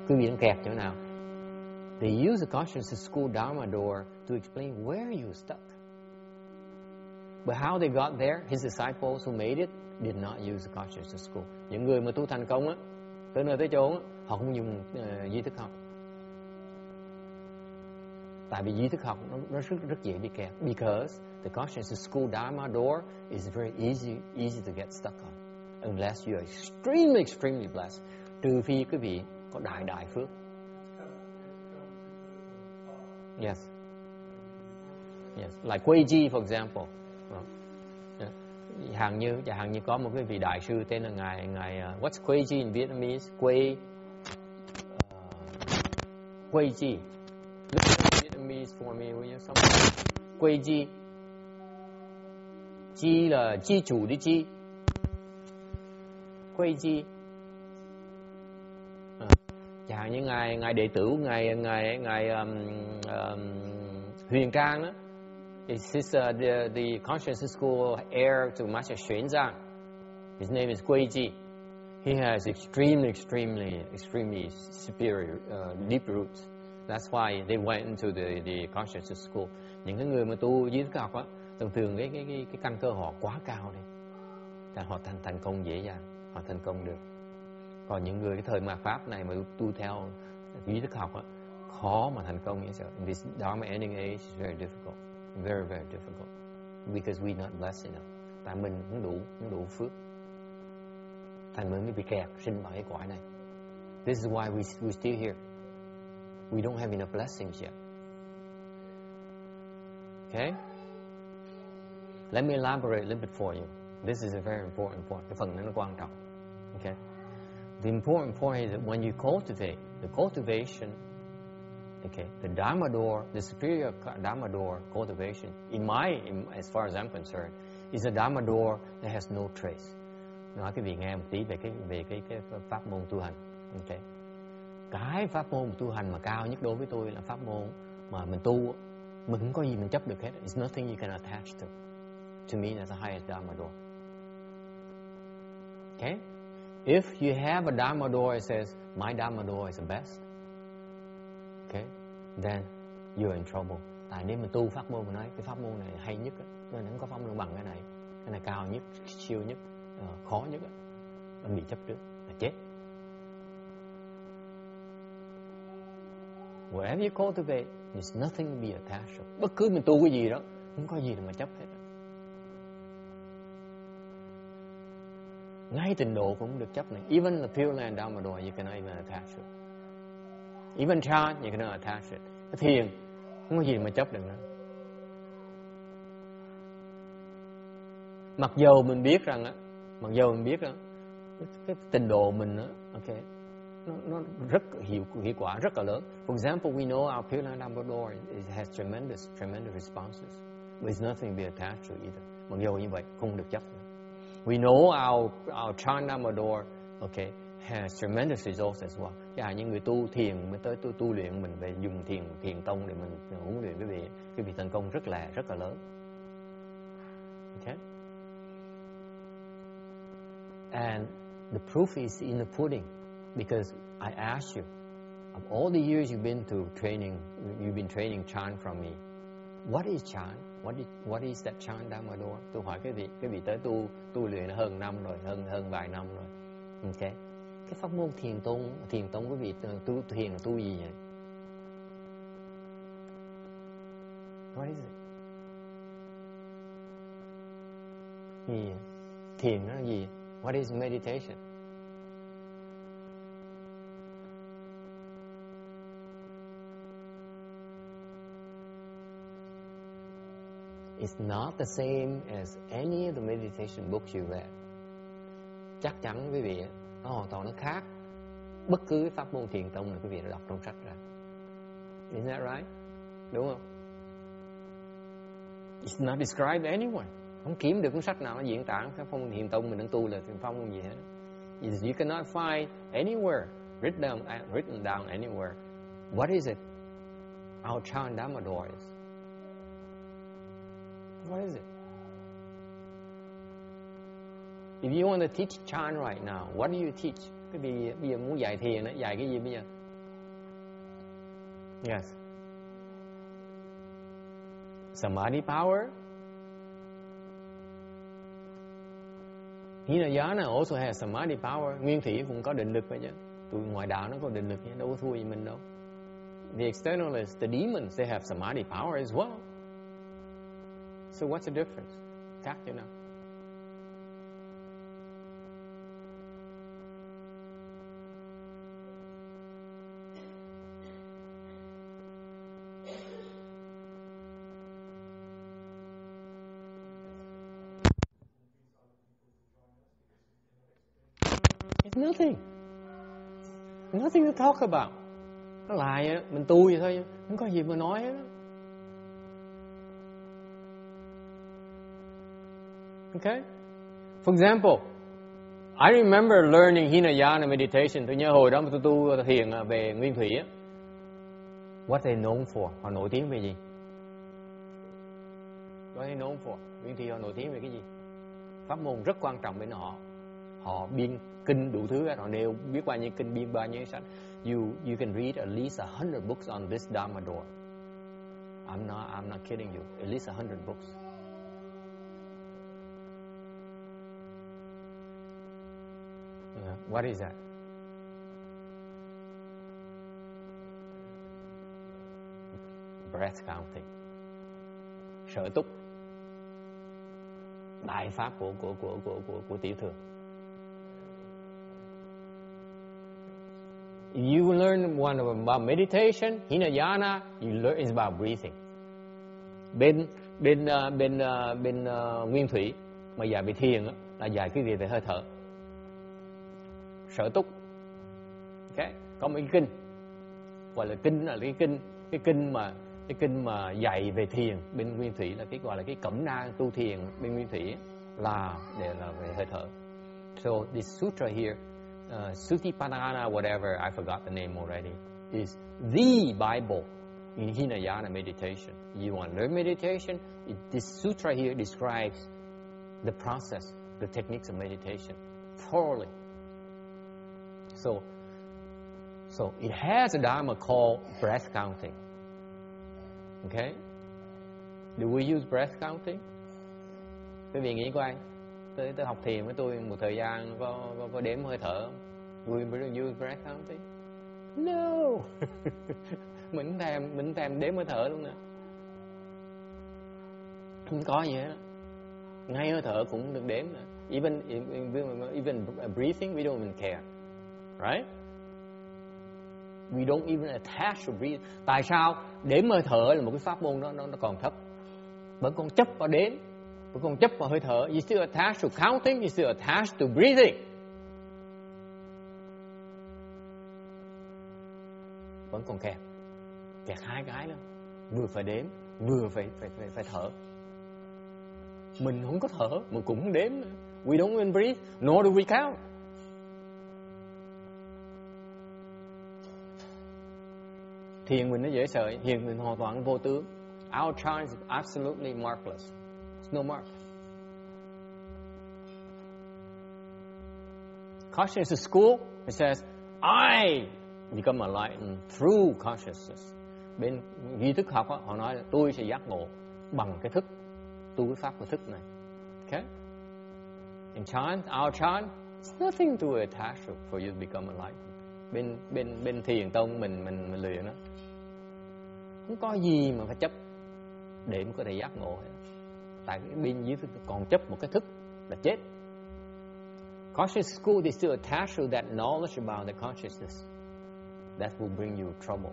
cứ bị kẹt chỗ nào. They use the consciousness school Dharma door to explain where you stuck. But how they got there, his disciples who made it did not use the consciousness school. Những người mà tu thành công á, tới nơi tới chốn á, họ không dùng duy thức học. Tại vì duy thức học nó rất dễ bị kẹt. Because the consciousness school Dharma door is very easy to get stuck on. Unless you are extremely blessed. Trừ phi quý vị có đại phước. Yes. Yes. Like Quay Ji, for example. Chẳng hạn như có một cái vị đại sư tên là ngài what's Quay Ji in Vietnamese? Quay Ji. Look at Vietnamese for me, will you? Quay Ji. Ji là chi chủ đi chi. Quay Ji. Chẳng hạn như ngài đệ tử ngài Huyền Trang đó. Is his the consciousness school heir to Master Xuan Zang. His name is Quay Ji. He has extremely superior deep roots. That's why they went into the consciousness school. Những cái người mà tu dưới thức học á, thường cái căn cơ họ quá cao đi, họ thành công dễ dàng, họ thành công được. Còn những người cái thời mạt pháp này mà tu theo duy thức học á, khó mà thành công như vậy. This Dharma ending age is very difficult, very difficult, because we not blessed enough. Tại mình không đủ phước, thành mình mới bị kẹt sinh vào cái cõi này. This is why we still here. we don't have enough blessings yet. Okay? Let me elaborate a little bit for you. This is a very important point. Cái phần này nó quan trọng. Okay? The important point is that when you cultivate, the cultivation, okay, the Dharma door, the superior Dharma door cultivation, as far as I'm concerned, is a Dharma door that has no trace. Nói cái vị nghe một tí về cái pháp môn tu hành. Okay. Cái pháp môn tu hành mà cao nhất đối với tôi là pháp môn mà mình tu, mình không có gì mình chấp được hết. It's nothing you can attach to. To me, that's the highest Dharma door. Okay? If you have a Dharma door that says, my Dharma door is the best, okay, then you're in trouble. Tại nếu mình tu pháp môn mà nói, cái pháp môn này hay nhất, nó không có pháp môn bằng cái này cao nhất, siêu nhất, khó nhất, nó bị chấp trước, là chết. Whatever you cultivate, there's nothing to be attached to. Bất cứ mình tu cái gì đó, không có gì mà chấp hết. Ngay tịnh độ cũng không được chấp này. Even the Pure Land Dharma door, you cannot even attach to it. Even chant, you cannot attach to it. Cái thiền, không có gì mà chấp được nữa. Mặc dầu mình biết rằng cái tịnh độ mình á, okay, nó rất hiệu quả, rất là lớn. For example, we know our Pure Land Dharma door has tremendous responses, but it's nothing to be attached to either. Mặc dầu như vậy, không được chấp nữa. We know our chant Dharma door, okay, has tremendous results as well. Chứ những người tu thiền mới tới tu luyện, mình về dùng thiền tông để mình huấn luyện cái vị thành công rất là lớn. Okay? And the proof is in the pudding, because I asked you, of all the years you've been training chant from me, what is chant? What is that chant Dharma door? Tôi hỏi cái vị tới tu luyện hơn năm rồi, hơn vài năm rồi. Okay. Cái pháp môn thiền tông cái vị thiền là tu gì vậy? What is it? Gì? Thiền nó là gì? What is meditation? It's not the same as any of the meditation books you read. Chắc chắn quý vị, nó hoàn toàn nó khác. Bất cứ cái pháp môn thiền tông là quý vị đã đọc trong sách ra. Isn't that right? Đúng không? It's not described anywhere. Không kiếm được cuốn sách nào nó diễn tả cái pháp môn thiền tông mình đang tu là thiền phong gì hết. You cannot find anywhere written down anywhere. What is it? Our chant Dharma door is. What is it? If you want to teach chant right now, what do you teach? Cái bây giờ muốn dạy thiền, dạy cái gì bây giờ? Yes. Samadhi power. Hinayana also has samadhi power. Nguyên thủy cũng có định lực vậy chứ. Tụi ngoại đạo nó có định lực, đâu có thua gì mình đâu. The externalists, the demons, they have samadhi power as well. So what's the difference? Khác chứ nào? It's nothing. Nothing to talk about. Nó lại mình tu vậy thôi, không có gì mà nói hết. Okay? For example, I remember learning Hinayana meditation. Tôi nhớ hồi đó mà tôi tu thiền về nguyên thủy á. What they known for? Họ nổi tiếng về gì? What they known for? Nguyên thủy họ nổi tiếng về cái gì? Pháp môn rất quan trọng bên họ. Họ biên kinh đủ thứ, họ nêu biết bao nhiêu kinh, biên bao nhiêu sách. You can read at least 100 books on this Dharma door. I'm not kidding you. At least 100 books. What is that? Breath counting. Sở túc. Đại pháp của tiểu thừa. You learn one about meditation, Hinayana, you learn is about breathing. Bên nguyên thủy mà dạy về thiền là dạy cái gì về hơi thở. Sở túc. Okay. Có một cái kinh gọi là kinh là cái kinh mà dạy về thiền bên nguyên thủy là cái gọi là cái cẩm nang tu thiền bên nguyên thủy là để là về hơi thở. So this sutra here, Sutipanana, whatever, I forgot the name already, is the Bible in Hinayana meditation. You want to learn meditation? This sutra here describes the process, the techniques of meditation thoroughly. So it has a dharma called breath counting. Okay? Do we use breath counting? Quý vị nghĩ coi, tôi học thiền với tôi một thời gian có đếm hơi thở. We use breath counting? No. mình thèm đếm hơi thở luôn nè. Không có gì hết. Ngay hơi thở cũng được đếm nè. Even breathing, we don't even care. Right? We don't even attach to breathe. Tại sao? Đếm hơi thở là một cái pháp môn nó còn thấp. Vẫn còn chấp vào đếm, vẫn còn chấp vào hơi thở. You still attached to counting, you still attached to breathing. Vẫn còn kẹt hai cái nữa. Vừa phải đếm, vừa phải thở. Mình không có thở, mà cũng không đếm nữa. We don't even breathe, nor do we count. Thiền mình nó dễ sợ, thiền mình hoàn toàn vô tướng. Our chant is absolutely markless. There's no mark. Consciousness school, it says, I become enlightened through consciousness. Bên duy thức học, họ nói là tôi sẽ giác ngộ bằng cái thức, tu cái pháp của thức này. Okay? In chant, our chant, it's nothing to attach to for you to become enlightened. Bên thiền tông mình luyện đó, không có gì mà phải chấp để có thể giác ngộ. Tại cái bên dưới thức còn chấp một cái thức là chết. Conscious school, they still attach to that knowledge about the consciousness. That will bring you trouble.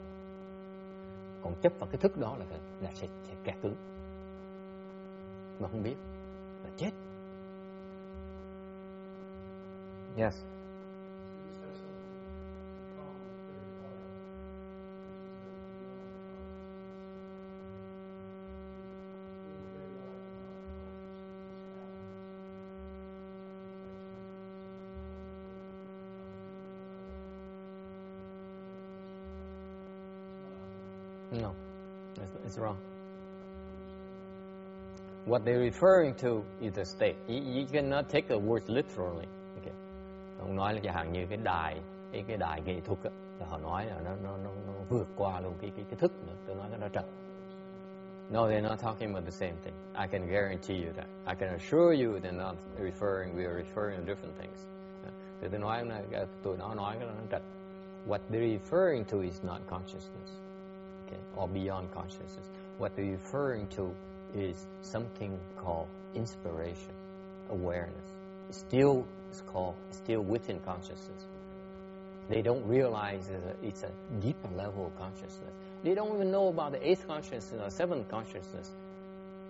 Còn chấp vào cái thức đó là sẽ kẹt cứng. Mà không biết là chết. Yes. No, it's wrong. What they're referring to is the state. You cannot take the words literally. Okay. Ông nói là chẳng hạn như cái đài nghệ thuật á, là họ nói là nó vượt qua luôn cái thức nữa. Tôi nói cái đó trật. No, they're not talking about the same thing. I can guarantee you that. I can assure you they're not referring. We are referring to different things. Thì tôi nói là tụi nó nói cái đó nó trật. What they're referring to is not consciousness. Okay, or beyond consciousness. What they're referring to is something called inspiration, awareness. It's still within consciousness. They don't realize that it's a deeper level of consciousness. They don't even know about the eighth consciousness or seventh consciousness.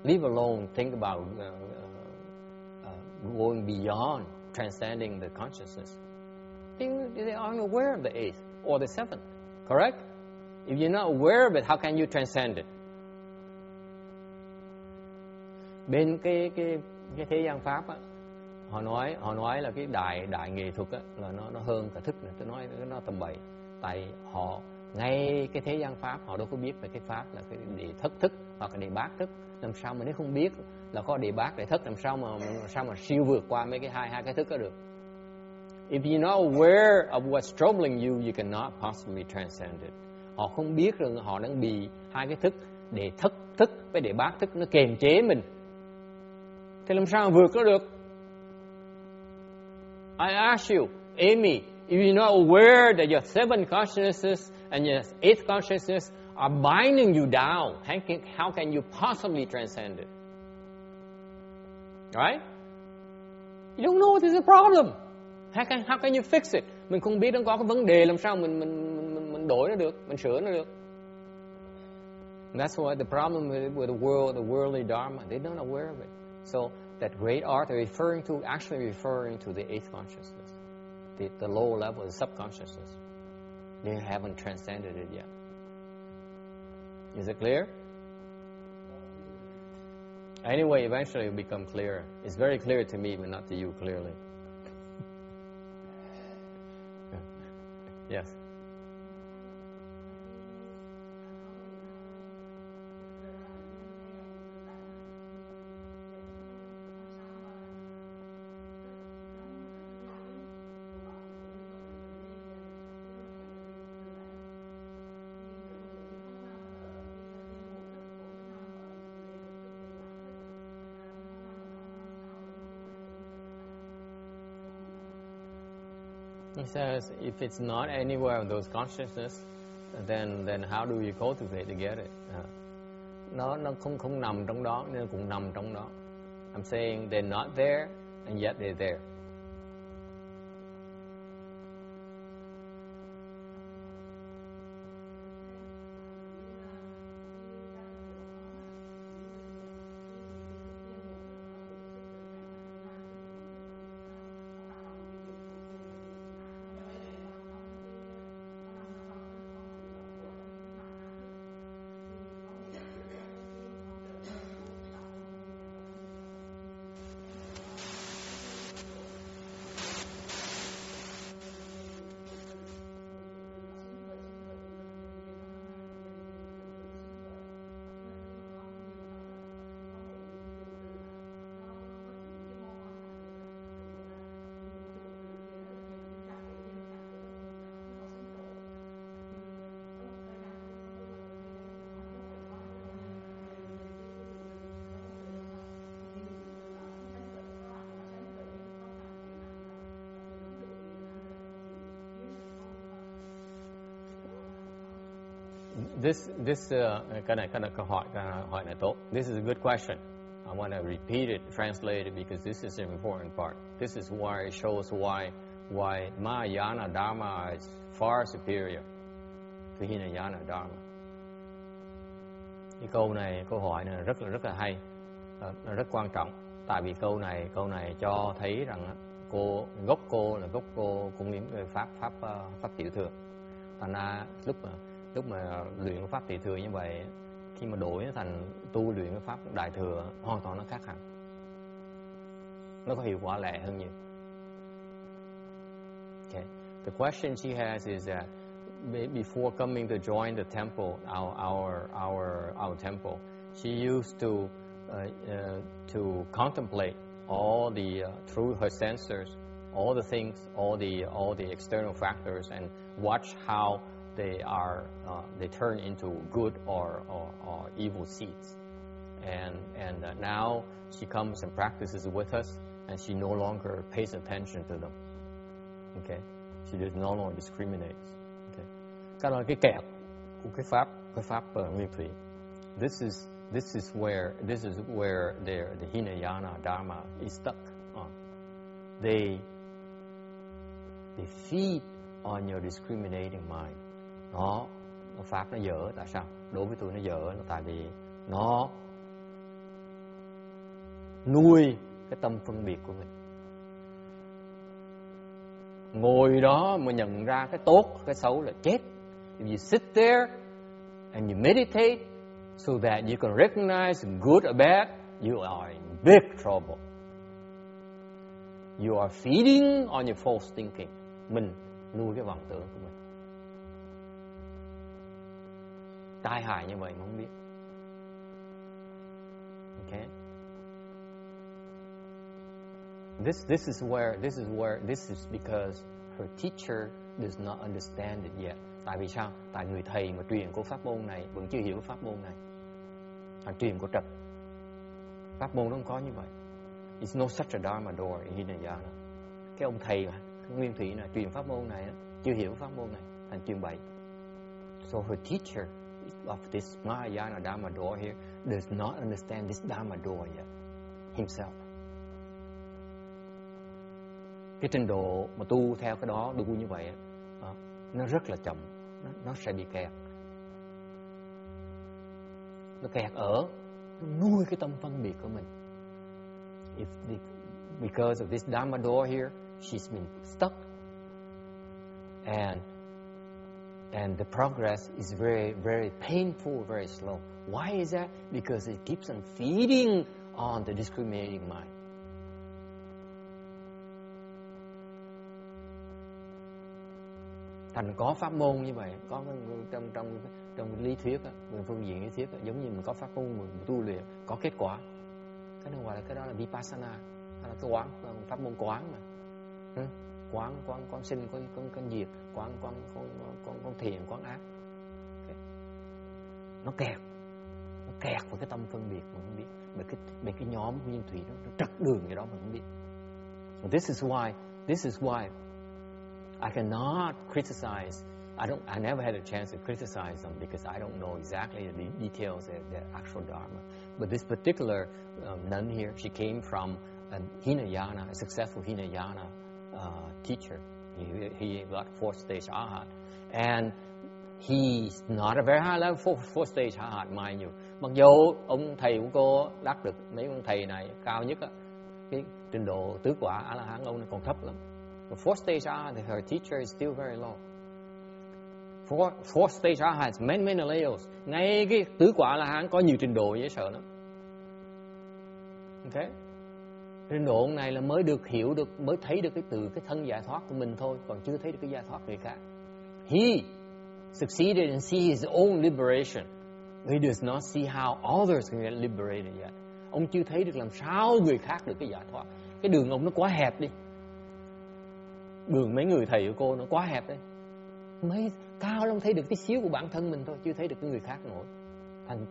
Leave alone think about going beyond, transcending the consciousness. They aren't aware of the eighth or the seventh, correct? If you're not aware of it, how can you transcend it? Bên cái thế gian pháp á, họ nói là cái đại nghệ thuật á là nó hơn cả thức này. Tôi nói nó tầm bậy. Tại họ ngay cái thế gian pháp họ đâu có biết về cái pháp là cái địa thất thức hoặc là địa bát thức. Làm sao mà nếu không biết là có địa bát địa thất, làm sao mà siêu vượt qua mấy cái hai cái thức đó được? If you're not aware of what's troubling you cannot possibly transcend it. Họ không biết rằng họ đang bị hai cái thức, để thất thức với để bát thức nó kềm chế mình. Thì làm sao vượt nó được? I ask you, Amy, if you're not aware that your seven consciousnesses and your eighth consciousness are binding you down, how can you possibly transcend it? Right? You don't know there's a problem. How can you fix it? Mình không biết nó có cái vấn đề, làm sao mình đổi nó được, mình sửa nó được. That's why the problem with the world, the worldly dharma, they're not aware of it. So that great art they're actually referring to the eighth consciousness, the lower level, the subconsciousness. They haven't transcended it yet. Is it clear? Anyway, eventually it will become clearer. It's very clear to me, but not to you clearly. Yes. He says, if it's not anywhere of those consciousness, then how do you cultivate to get it? Nó không nằm trong đó, nên cũng nằm trong đó. I'm saying they're not there, and yet they're there. Cái này câu hỏi này tốt. This is a good question. I want to repeat it, translate it, because this is an important part. This is why it shows why Mahayana Dharma is far superior to Hinayana Dharma. Cái câu hỏi này rất là hay, rất quan trọng. Tại vì câu này cho thấy rằng gốc cô là gốc cô cũng những cái pháp tiểu thừa. Thành ra lúc mà luyện pháp tiểu thừa như vậy, khi mà đổi thành tu luyện cái pháp đại thừa, hoàn toàn nó khác hẳn, nó có hiệu quả lẹ hơn nhiều. Okay. The question she has is that before coming to join the temple, our temple, she used to contemplate all the through her sensors, all the things, all the external factors, and watch how they turn into good or evil seeds. And now she comes and practices with us, and she no longer pays attention to them. Okay, she just no longer discriminates. Okay, cái đó là cái kẹt của cái pháp nguyên thủy. This is where the Hinayana Dharma is stuck. They feed on your discriminating mind. Nó pháp nó dở. Tại sao? Đối với tôi nó dở là tại vì nó nuôi cái tâm phân biệt của mình. Ngồi đó mà nhận ra cái tốt, cái xấu là chết. If you sit there and you meditate so that you can recognize good or bad, you are in big trouble. You are feeding on your false thinking. Mình nuôi cái vọng tưởng của mình. Tai hại như vậy mà không biết. Okay. This is because her teacher does not understand it yet. Tại vì sao? Tại người thầy mà truyền của pháp môn này vẫn chưa hiểu pháp môn này. Truyền của trật. Pháp môn nó không có như vậy. It's no such a dharma door in Hinayana. Cái ông thầy mà, cái nguyên thủy này truyền pháp môn này chưa hiểu pháp môn này, thành truyền bậy. So her teacher of this Mahayana Dharma door here does not understand this Dharma door yet himself. cái trình độ mà tu theo cái đó, tu như vậy nó rất là chậm, nó sẽ bị kẹt. Nó kẹt ở nuôi cái tâm phân biệt của mình. Because of this Dharma door here, she's been stuck, and the progress is very, very painful, very slow. Why is that? Because it keeps on feeding on the discriminating mind. Thành có pháp môn như vậy, có trong lý thuyết, phương diện lý thuyết, giống như mình có pháp môn mình tu luyện, có kết quả. Cái đó gọi là cái đó là vipassana, hay là cái quán, pháp môn quán mà. Quán sinh, quán diệt, quán thiện, quán ác. Okay. Nó kẹt vào cái tâm phân biệt mà không biết, bởi cái nhóm nguyên thủy nó trật đường gì đó mà không biết. So this is why I cannot criticize. I never had a chance to criticize them because I don't know exactly the details of the actual Dharma. But this particular nun here, she came from a Hinayana, a successful Hinayana teacher. He got 4th stage Arhat. And he's not a very high level 4th stage Arhat, mind you. Mặc dù ông thầy của cô đắc được mấy ông thầy này cao nhất á, cái trình độ tứ quả A-la-hán ông này còn thấp lắm. The 4th stage Arhat, her teacher is still very low. 4th stage Arhat has many layers. Ngay cái tứ quả A-la-hán có nhiều trình độ dễ sợ lắm. Okay. Trình độ này là mới được hiểu được, mới thấy được cái thân giải thoát của mình thôi, còn chưa thấy được cái giải thoát người khác. He succeeded in seeing his own liberation. He does not see how others can get liberated yet. Ông chưa thấy được làm sao người khác được cái giải thoát. Cái đường ông nó quá hẹp đi. Đường mấy người thầy của cô nó quá hẹp đấy. Mấy cao lắm thấy được cái xíu của bản thân mình thôi, chưa thấy được cái người khác nổi. Thành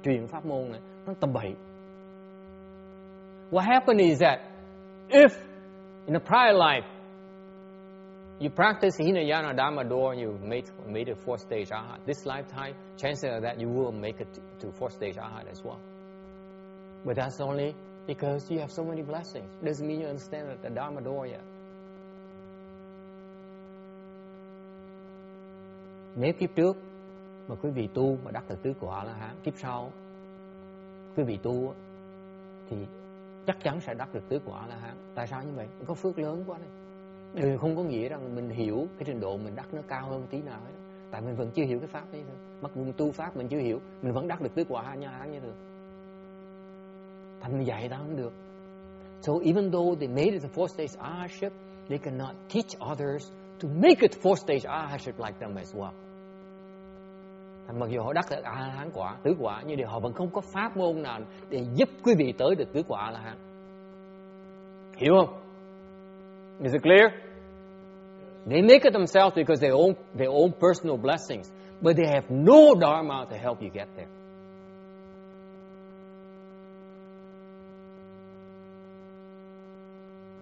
truyền pháp môn này nó tầm bậy. What happened is that if in a prior life you practice Hinayana Dharma door, you made a 4th stage Arhat. This lifetime, chances are that you will make it to 4th stage Arhat as well. But that's only because you have so many blessings. It doesn't mean you understand the Dharma door yet. Nếu kiếp trước mà quý vị tu mà đắc được tứ quả A-la-hán, kiếp sau quý vị tu thì chắc chắn sẽ đắc được tứ quả A-la-hán. Tại sao như vậy? Có phước lớn quá này. Điều không có nghĩa rằng mình hiểu cái trình độ mình đắc nó cao hơn tí nào hết. Tại mình vẫn chưa hiểu cái pháp ấy thôi. Mặc dù tu pháp mình chưa hiểu, mình vẫn đắc được tứ quả A-la-hán như thường. Thành mình dạy ta không được. So even though they made it the 4th stage Arhatship, they cannot teach others to make it 4th stage Arhatship like them as well. Thành mặc dù họ đắc được A-la-hán quả, tứ quả, nhưng họ vẫn không có pháp môn nào để giúp quý vị tới được tứ quả A-la-hán. Hiểu không? Is it clear? They make it themselves because their own personal blessings, but they have no Dharma to help you get there.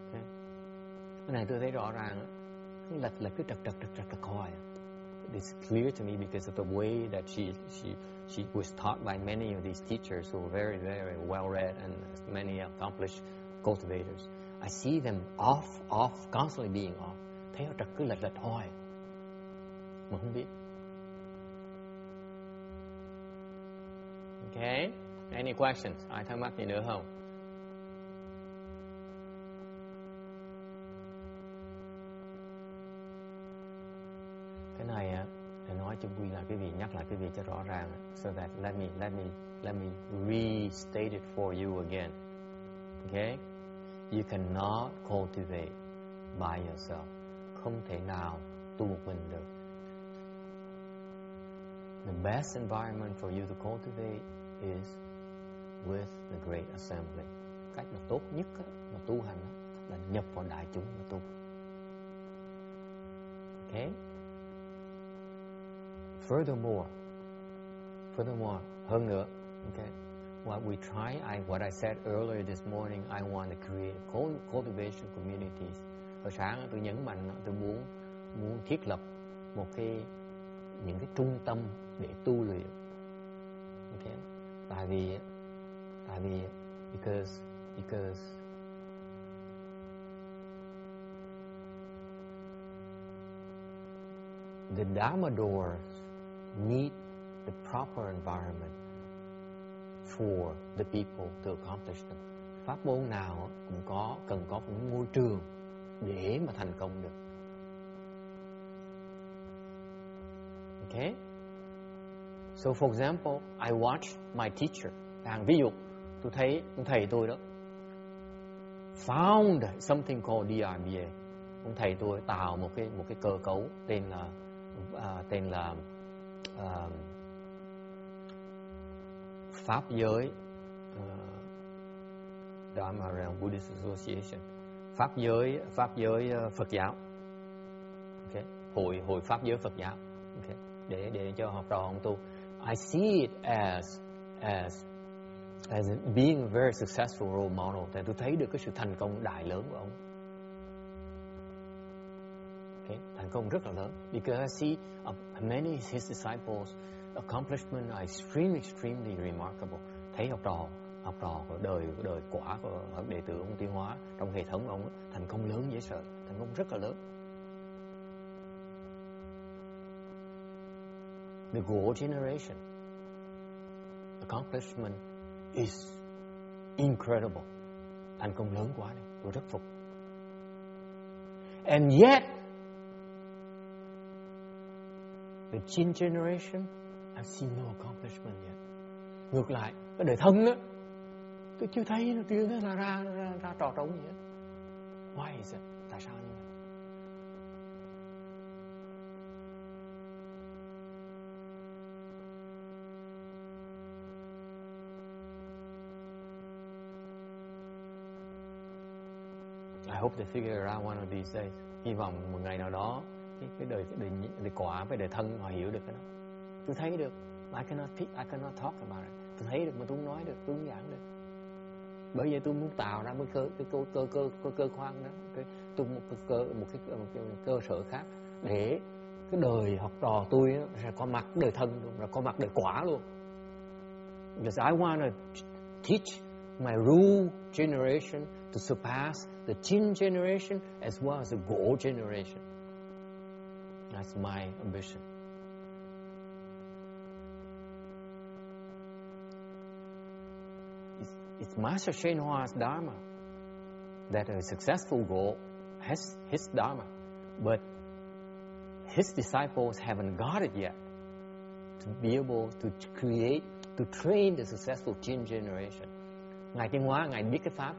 Okay. Cái này tôi thấy rõ ràng, cái lệch là cứ trật hoài. It's clear to me because of the way that she was taught by many of these teachers who are very, very well-read and many accomplished cultivators. I see them off, constantly being off. Thấy họ cứ lệch hoài mà không biết. Okay, any questions? Ai thắc mắc gì nữa không? Cái này để nói cho quý là quý vị, nhắc lại quý vị cho rõ ràng. So that let me restate it for you again. Okay? You cannot cultivate by yourself. Không thể nào tu một mình được. The best environment for you to cultivate is with the Great Assembly. Cách mà tốt nhất mà tu hành là nhập vào đại chúng mà tu. Okay? Furthermore, hơn nữa, okay, what I said earlier this morning, I want to create cultivation communities. Hồi sáng tôi nhấn mạnh, tôi muốn thiết lập những cái trung tâm để tu luyện. Okay, tại vì because the Dharma doors need the proper environment for the people to accomplish them. Pháp môn nào cũng cần có một môi trường để mà thành công được. Okay? So for example, I watch my teacher. Ví dụ, tôi thấy ông thầy tôi đó found something called DRBA. Ông thầy tôi tạo một cái cơ cấu tên là Pháp giới Dharma Realm Buddhist Association, Pháp giới Phật giáo. Okay. Hội Pháp giới Phật giáo. Okay. Để cho học trò ông tu. I see it as being a very successful role model. Tại tôi thấy được cái sự thành công đại lớn của ông. Okay. Thành công rất là lớn. Because I see many of his disciples accomplishment are extremely remarkable. Thấy học trò của đời quả của đệ tử ông Tiến Hóa trong hệ thống ông thành công lớn dễ sợ, thành công rất là lớn. The Gold generation accomplishment is incredible. Thành công lớn quá này, tôi rất phục. And yet, the Jin generation, I've seen no accomplishment yet. Ngược lại, cái đời thân đó, tôi chưa thấy nó tiến là ra trò trống gì hết. Why is it? Tại sao như vậy? I hope they figure it out one of these days. Hy vọng một ngày nào đó cái đời quả với đời thân họ hiểu được cái đó. Tôi thấy được. I cannot talk about it. Tôi thấy được mà tôi không nói được, tôi không giảng được. Bởi vậy tôi muốn tạo ra một cơ khoang đó, tôi một cơ sở khác để cái đời học trò tôi đó, sẽ có mặt đời thân luôn, rồi có mặt đời quả luôn. Because I want to teach my Ru generation to surpass the Jin generation as well as the Go generation. That's my ambition. It's Master Shen Hua's Dharma that a successful Go has his Dharma, but his disciples haven't got it yet to be able to create, to train the successful Jin generation. Ngài Tiến Hóa, Ngài biết cái Pháp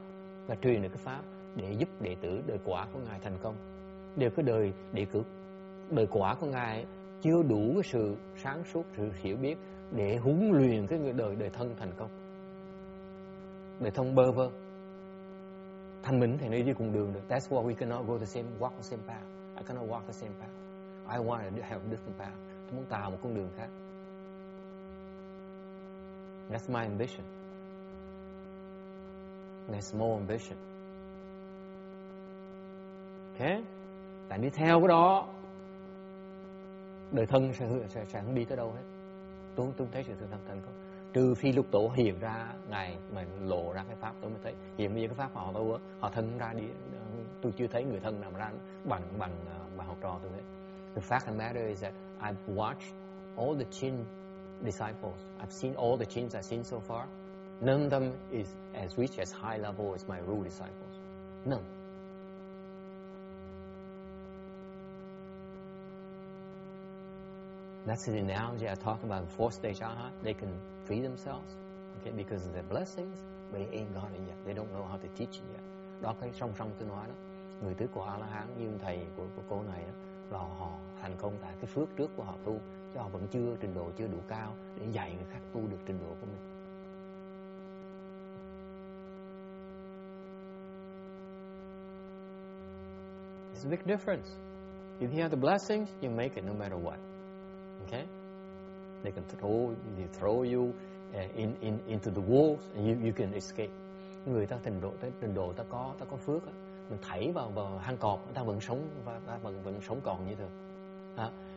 và truyền được cái Pháp để giúp đệ tử đời quả của Ngài thành công. Đều cái đời quả của Ngài chưa đủ cái sự sáng suốt, sự hiểu biết để huấn luyện cái người đời thân thành công. Đời thân bơ vơ. Thanh minh thì đi cùng đường được. That's why we cannot walk the same path. I cannot walk the same path. I want to have a different path. Tôi muốn tạo một con đường khác. That's my ambition. There's more ambition. Okay? Tại đi theo cái đó, đời thân sẽ không đi tới đâu hết. Tôi thấy sự thành công. Trừ phi lúc tổ hiện ra Ngài mà lộ ra cái Pháp tôi mới thấy. Hiện bây giờ cái Pháp họ thân ra đi. Tôi chưa thấy người thân nào ra bằng học trò tôi hết. The fact of the matter is that I've watched all the Jin disciples. I've seen all the Jins I've seen so far. None of them is as rich as high level as my Ru disciples. None. That's the analogy I talk about. Fourth stage Arhat, they can free themselves, okay, because of their blessings, but they ain't got it yet. They don't know how to teach it yet. Đó cái song tôi nói đó. Người tứ quả A-la-hán như thầy của cô này đó, là họ thành công tại cái phước trước của họ tu, chứ họ vẫn trình độ chưa đủ cao để dạy người khác tu được trình độ của mình. It's a big difference. If you have the blessings, you make it no matter what. Okay? They can throw you into the walls and you can escape. Người ta trình độ ta có phước, mình thảy vào hang cọp, ta vẫn sống và ta vẫn sống còn như thường.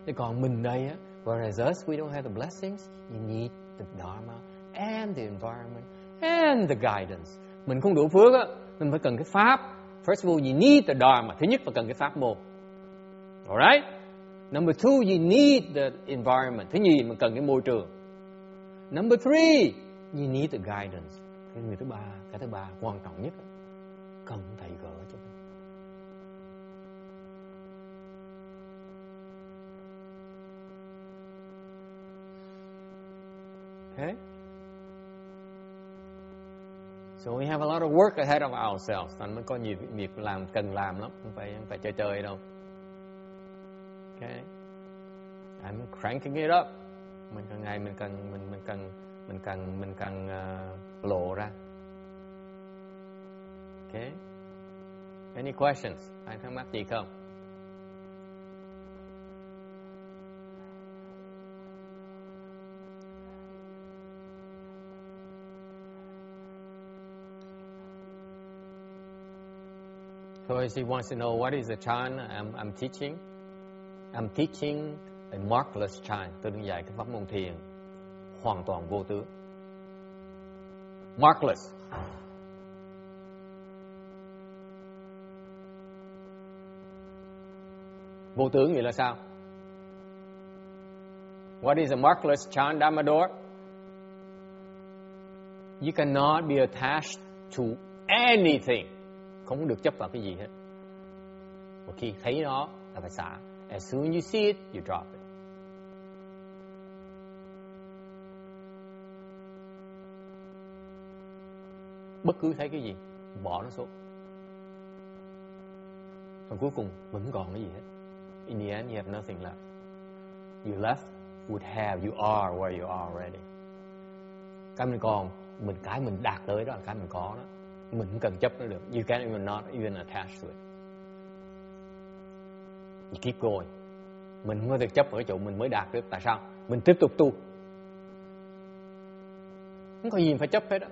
Thế còn mình đây á, whereas us we don't have the blessings, you need the Dharma and the environment and the guidance. Mình không đủ phước á, mình phải cần cái pháp. First of all, you need the Dharma. Thứ nhất là cần cái pháp môn. Alright? Number two, you need the environment. Thứ nhì, mình cần cái môi trường. Number three, you need the guidance. Cái thứ ba quan trọng nhất, cần thầy gỡ cho mình. Okay? So we have a lot of work ahead of ourselves. Mình có nhiều việc cần làm lắm, không phải chơi đâu. Okay? I'm cranking it up. Mình càng ngày mình càng lộ ra. Okay? Any questions? Ai thắc mắc gì không? So he wants to know what is the chan I'm teaching. I'm teaching a markless chan. Tôi đang dạy cái pháp môn thiền hoàn toàn vô tướng. Markless. Vô tướng nghĩa là sao? What is a markless chan, Damador? You cannot be attached to anything. Không được chấp vào cái gì hết. Một khi thấy nó là phải xả. As soon as you see it, you drop it. Bất cứ thấy cái gì, bỏ nó xuống. Còn cuối cùng, vẫn còn cái gì hết. In the end, you have nothing left. You left would have, you are where you are already. Cái mình còn, cái mình đạt tới đó là cái mình có đó. Mình không cần chấp nó được. You can't even not even attach to it. You keep going. Mình không có thể chấp ở cái chỗ mình mới đạt được. Tại sao? Mình tiếp tục tu. Không có gì phải chấp hết đó.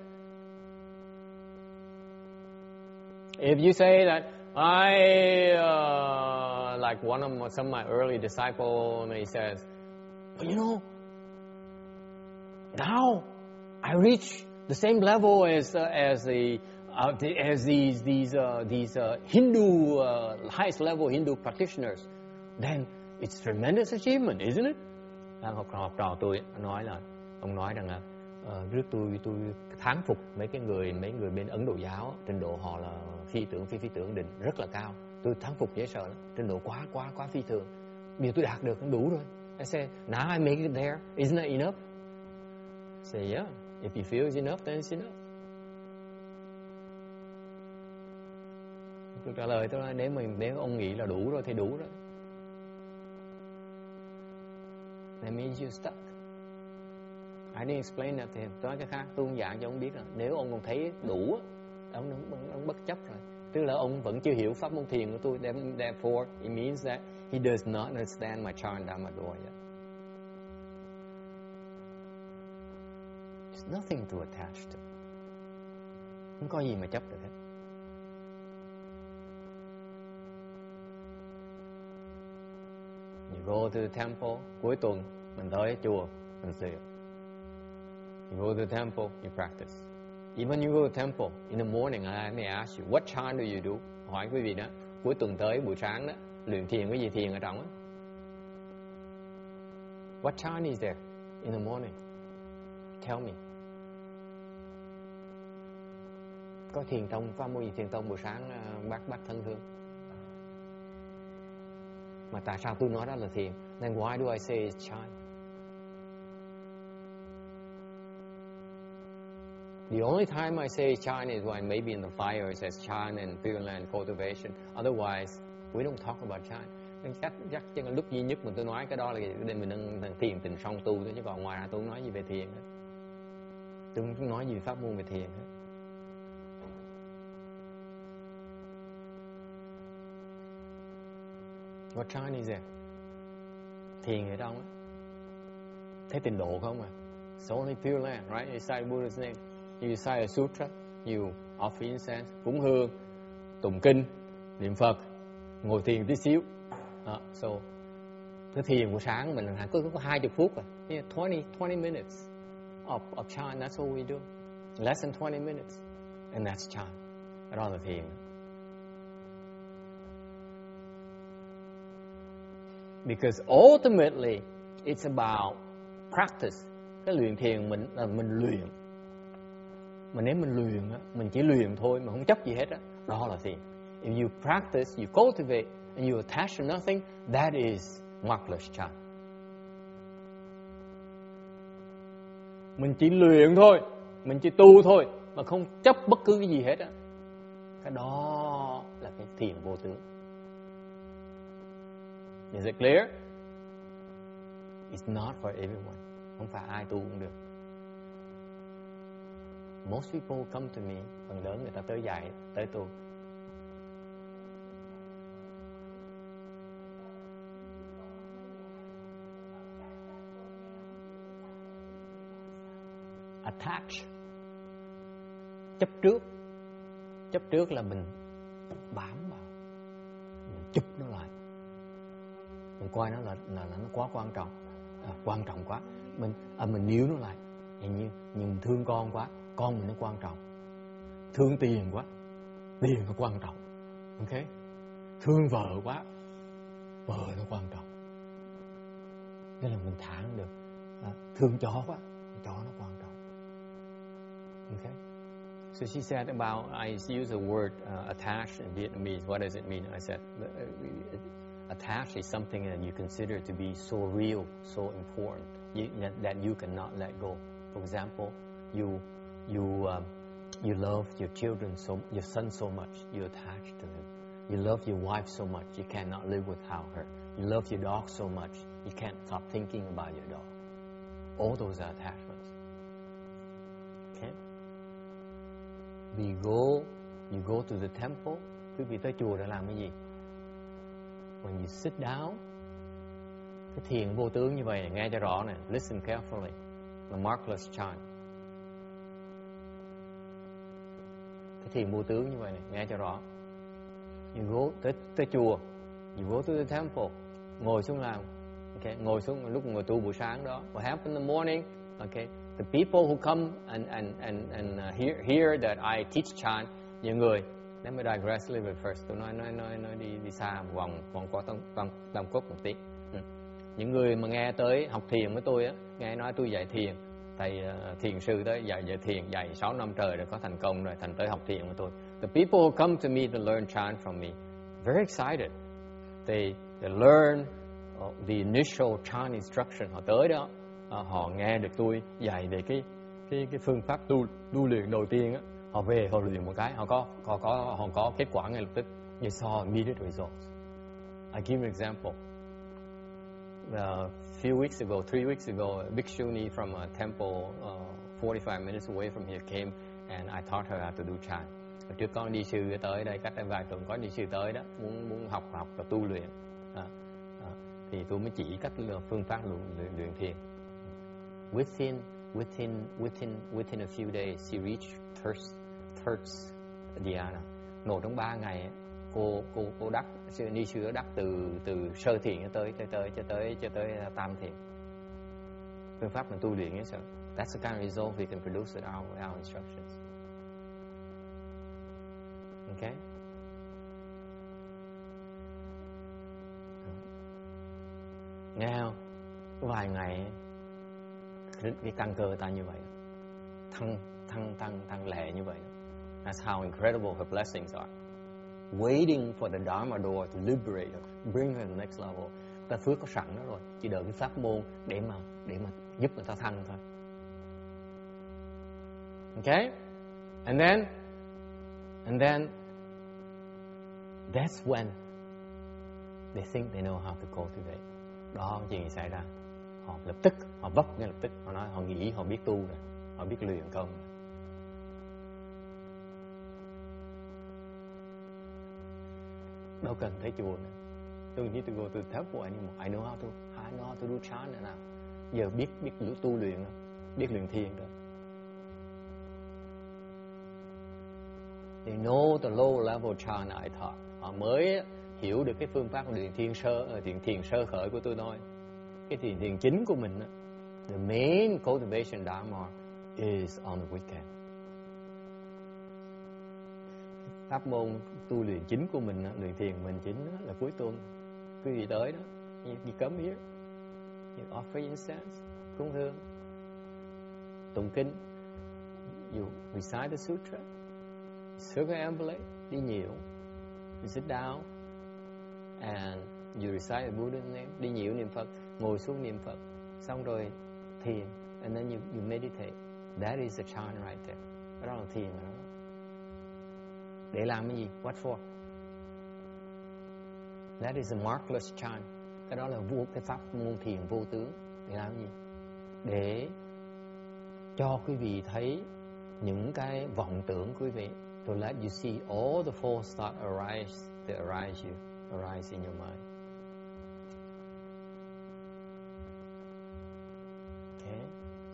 If you say that like some of my early disciples, and he says, but you know, now I reach the same level as these Hindu highest level Hindu practitioners, then it's tremendous achievement, isn't it? Học trò tôi ông nói rằng trước tôi thán phục mấy người bên Ấn Độ giáo, trình độ họ là phi tưởng định rất là cao. Tôi thán phục dễ sợ lắm, trình độ quá phi thường. Điều tôi đạt được cũng đủ rồi. I say, now I make it there, isn't that enough? I say, yeah, if you feel it's enough, then it's enough. Tôi trả lời tôi nói nếu ông nghĩ là đủ rồi thì đủ rồi. That means you're stuck. I didn't explain that to him. Tôi nói cái khác, tôi không giảng cho ông biết là nếu ông còn thấy đủ, ông bất chấp rồi. Tức là ông vẫn chưa hiểu pháp môn thiền của tôi. Therefore, it means that he does not understand my Chan Dhamma door yet. There's nothing to attach to. Không có gì mà chấp được hết. You go to the temple, cuối tuần mình tới chùa, mình thiền. You go to the temple, you practice. Even you go to the temple in the morning, I may ask you, what chan do you do? Hỏi quý vị đó, cuối tuần tới buổi sáng đó, luyện thiền cái gì thiền ở trong đó? What chan is there in the morning? Tell me. Có thiền tông, pháp môn gì thiền tông buổi sáng bác thân thương. Mà tại sao tôi nói đó là thiền? Then why do I say it's chan? The only time I say chan is when maybe in the fire it says chan and Pure Land cultivation. Otherwise, we don't talk about chan. Chắc chắn là lúc duy nhất mình tôi nói cái đó là để mình đang thiền tình song tu thôi, chứ còn ngoài ra tôi không nói gì về thiền hết. Tôi không nói gì về pháp môn về thiền hết. What chan is there? Thiền ở trong á. Thấy tịnh độ không à? It's only Pure Land, right? You recite Buddha's name. You recite a sutra. You offer incense. Cúng hương. Tụng kinh. Niệm Phật. Ngồi thiền tí xíu. So, cái thiền buổi sáng mình có 20 phút à. Yeah, 20 minutes of chan. That's all we do. Less than 20 minutes. And that's chan. Đó là thiền. Because ultimately it's about practice. Cái luyện thiền mình là mình luyện. Mà nếu mình luyện á, mình chỉ luyện thôi mà không chấp gì hết á, đó là thiền. If you practice, you cultivate and you attach to nothing, that is markless chan. Mình chỉ luyện thôi, mình chỉ tu thôi mà không chấp bất cứ cái gì hết á. Cái đó là cái thiền vô tướng. Is it clear? It's not for everyone. Không phải ai tu cũng được. Most people come to me, phần lớn người ta tới dạy, tới tu. Attach. Chấp trước là mình bám vào, mình chụp nó lại, mình coi nó là nó quá quan trọng quá, mình níu nó lại, như mình thương con quá, con mình nó quan trọng, thương tiền quá, tiền nó quan trọng, ok, thương vợ quá, vợ nó quan trọng, nên là mình thả được, thương chó quá, chó nó quan trọng, ok. So she said about, I used the word attached in Vietnamese. What does it mean? I said, attached is something that you consider to be so real, so important, that you cannot let go. For example, you love your children, your son so much, you're attached to him. You love your wife so much, you cannot live without her. You love your dog so much, you can't stop thinking about your dog. All those are attachments. Okay? You go to the temple. Quý vị tới chùa để làm cái gì? When you sit down, cái thiền vô tướng như vậy này, nghe cho rõ này, listen carefully. The markless chant. Cái thiền vô tướng như vậy này, nghe cho rõ. You go tới chùa, you go to the temple, ngồi xuống làm, okay, ngồi xuống lúc ngồi tu buổi sáng đó. What happened in the morning? Okay, the people who come and hear that I teach chant, những người, let me digress a little bit first. Tôi nói đi xa một vòng qua tam quốc một tí. Những người mà nghe tới học thiền với tôi á, nghe nói tôi dạy thiền, thầy thiền sư tới dạy thiền, dạy 6 năm trời rồi có thành công rồi, thành tới học thiền với tôi. The people who come to me to learn chant from me, very excited. They learn the initial chant instruction. Họ tới đó, họ nghe được tôi dạy về cái phương pháp tu luyện đầu tiên á. Họ về họ luyện một cái, họ có kết quả ngay lập tức. You saw immediate results. I give you an example. A few weeks ago, 3 weeks ago, a bhikshuni from a temple 45 minutes away from here came and I taught her how to do chant. Hồi trước có đi sư tới đây, cách đây vài tuần có đi sư tới đó, muốn học và tu luyện. Thì tôi mới chỉ cách phương pháp luyện thiền. Within a few days, she reached third dhyana. Nội trong 3 ngày, cô đắc, ni sư đắc từ sơ thiền cho tới tam thiền. Phương pháp mình tu luyện ấy, so that's the kind of result we can produce with our instructions. Okay? Nghe không? Vài ngày cái căn cơ ta như vậy, thăng lệ như vậy. That's how incredible her blessings are. Waiting for the Dharma door to liberate her, bring her to the next level. Ta phước có sẵn đó rồi, chỉ đợi cái pháp môn để mà giúp người ta thăng thôi. Okay? And then that's when they think they know how to cultivate. Đó chuyện gì xảy ra? Họ lập tức, họ vấp ngay lập tức, họ nói, họ nghĩ họ biết tu rồi, họ biết luyện công rồi. Đâu cần tới chùa nữa. Don't need to go to the temple anymore. I know how to do chant now. Giờ biết tu luyện rồi, biết luyện thiền rồi. They know the lower level chant I taught. Họ mới hiểu được cái phương pháp luyện thiền sơ khởi của tôi nói. Cái thiền chính của mình, the main cultivation dharma is on the weekend. Pháp môn tu luyện chính của mình, luyện thiền mình chính là cuối tuần. Quý vị tới đó, You come here, you offer incense, cúng hương, tụng kinh, you recite the sutra, circumambulate, đi nhiễu, you sit down, and you recite the Buddha's name, đi nhiễu niệm Phật, ngồi xuống niệm Phật, xong rồi thiền, and then you meditate. That is the chant right there. Cái đó là thiền đó. Để làm cái gì? What for? That is a markless chant. Cái đó là cái pháp môn thiền vô tướng. Để làm cái gì? Để cho quý vị thấy những cái vọng tưởng quý vị. To let you see all the false thoughts arise in your mind. Okay?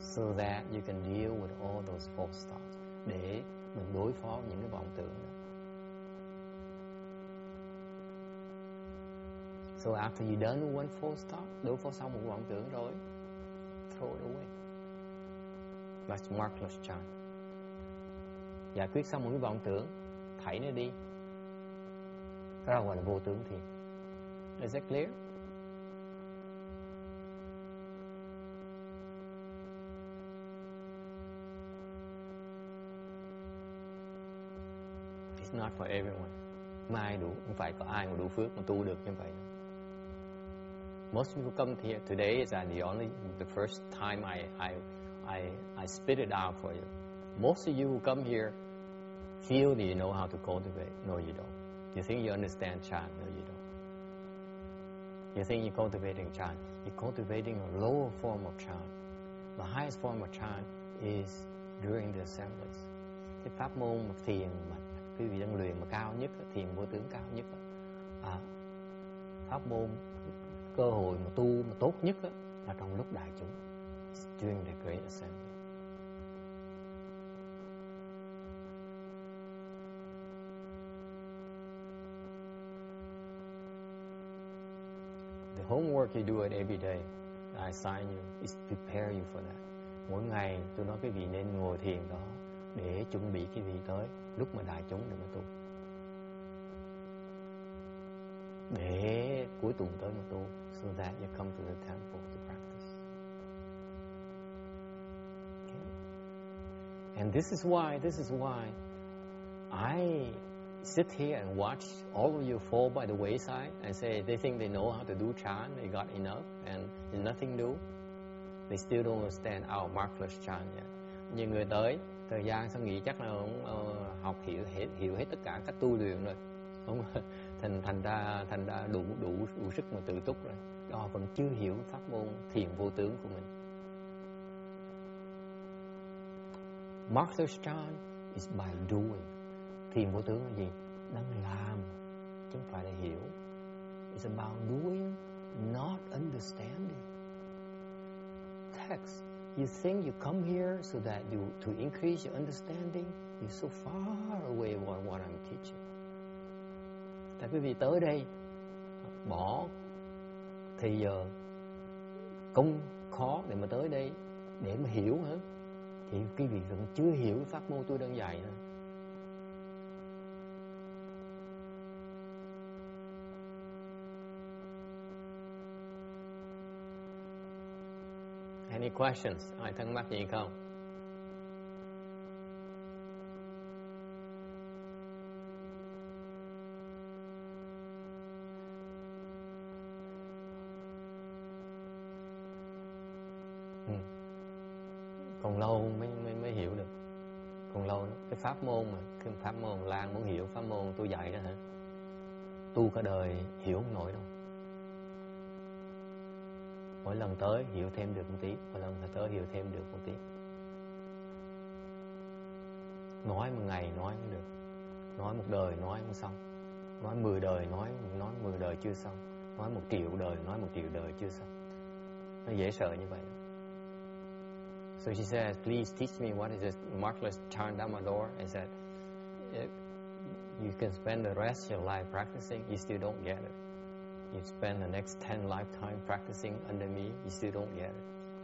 So that you can deal with all those false thoughts. Để mình đối phó với những cái vọng tưởng đó. So after you done with one false thought, đối phó xong một vọng tưởng rồi, throw it away. That's markless chant. Giải quyết xong một cái vọng tưởng, thảy nó đi. Cái đó gọi là vô tướng thiền. Is that clear? It's not for everyone. Mai đủ, không phải có ai mà đủ phước mà tu được như vậy. Most people come here. Today is the first time I spit it out for you. Most of you who come here feel that you know how to cultivate. No, you don't. You think you understand chant. No, you don't. You think you're cultivating chant. You're cultivating a lower form of chant. The highest form of chant is during the assemblies. Cái pháp môn mà thiền mà quý vị đang luyện mà cao nhất, thiền vô tướng cao nhất, pháp môn cơ hội mà tu mà tốt nhất là trong lúc đại chúng. It's during the great assembly. The homework you do it every day, I assign you, is prepare you for that. Mỗi ngày tôi nói quý vị nên ngồi thiền đó để chuẩn bị quý vị tới lúc mà đại chúng để mà tu. Để cuối tuần tới mà tu, so that you come to the temple to practice. Okay? And this is why I sit here and watch all of you fall by the wayside and say they think they know how to do chant, they got enough, and there's nothing new. They still don't understand our markless chant yet. Nhiều người tới thời gian sao nghĩ chắc là ông học hiểu hết tất cả cách tu luyện rồi, không thành ra đủ sức mà tự túc rồi. Đó vẫn chưa hiểu pháp môn thiền vô tướng của mình. Markless chant is by doing. Thiền vô tướng là gì? Đang làm, chứ không phải là hiểu. It's about doing, not understanding. Text. You think you come here so that to increase your understanding, you're so far away from what I'm teaching. Tại quý vị tới đây bỏ thì giờ công khó để mà tới đây để mà hiểu hả? Thì quý vị vẫn chưa hiểu pháp môn tôi đang dạy nữa. Any questions? Ai thắc mắc gì không? Còn lâu mới hiểu được. Còn lâu đó. Cái pháp môn Lan muốn hiểu pháp môn tôi dạy đó hả? Tu cả đời hiểu không nổi đâu. Mỗi lần tới hiểu thêm được một tí, mỗi lần tới hiểu thêm được một tí. Nói một ngày nói không được, nói một đời nói không xong, nói 10 đời nói 10 đời chưa xong, nói 1 triệu đời nói 1 triệu đời chưa xong. Nó dễ sợ như vậy. So she said, please teach me what is this markless chant Dhammador. I said, you can spend the rest of your life practicing, you still don't get it. You spend the next 10 lifetime practicing under me, you still don't get it.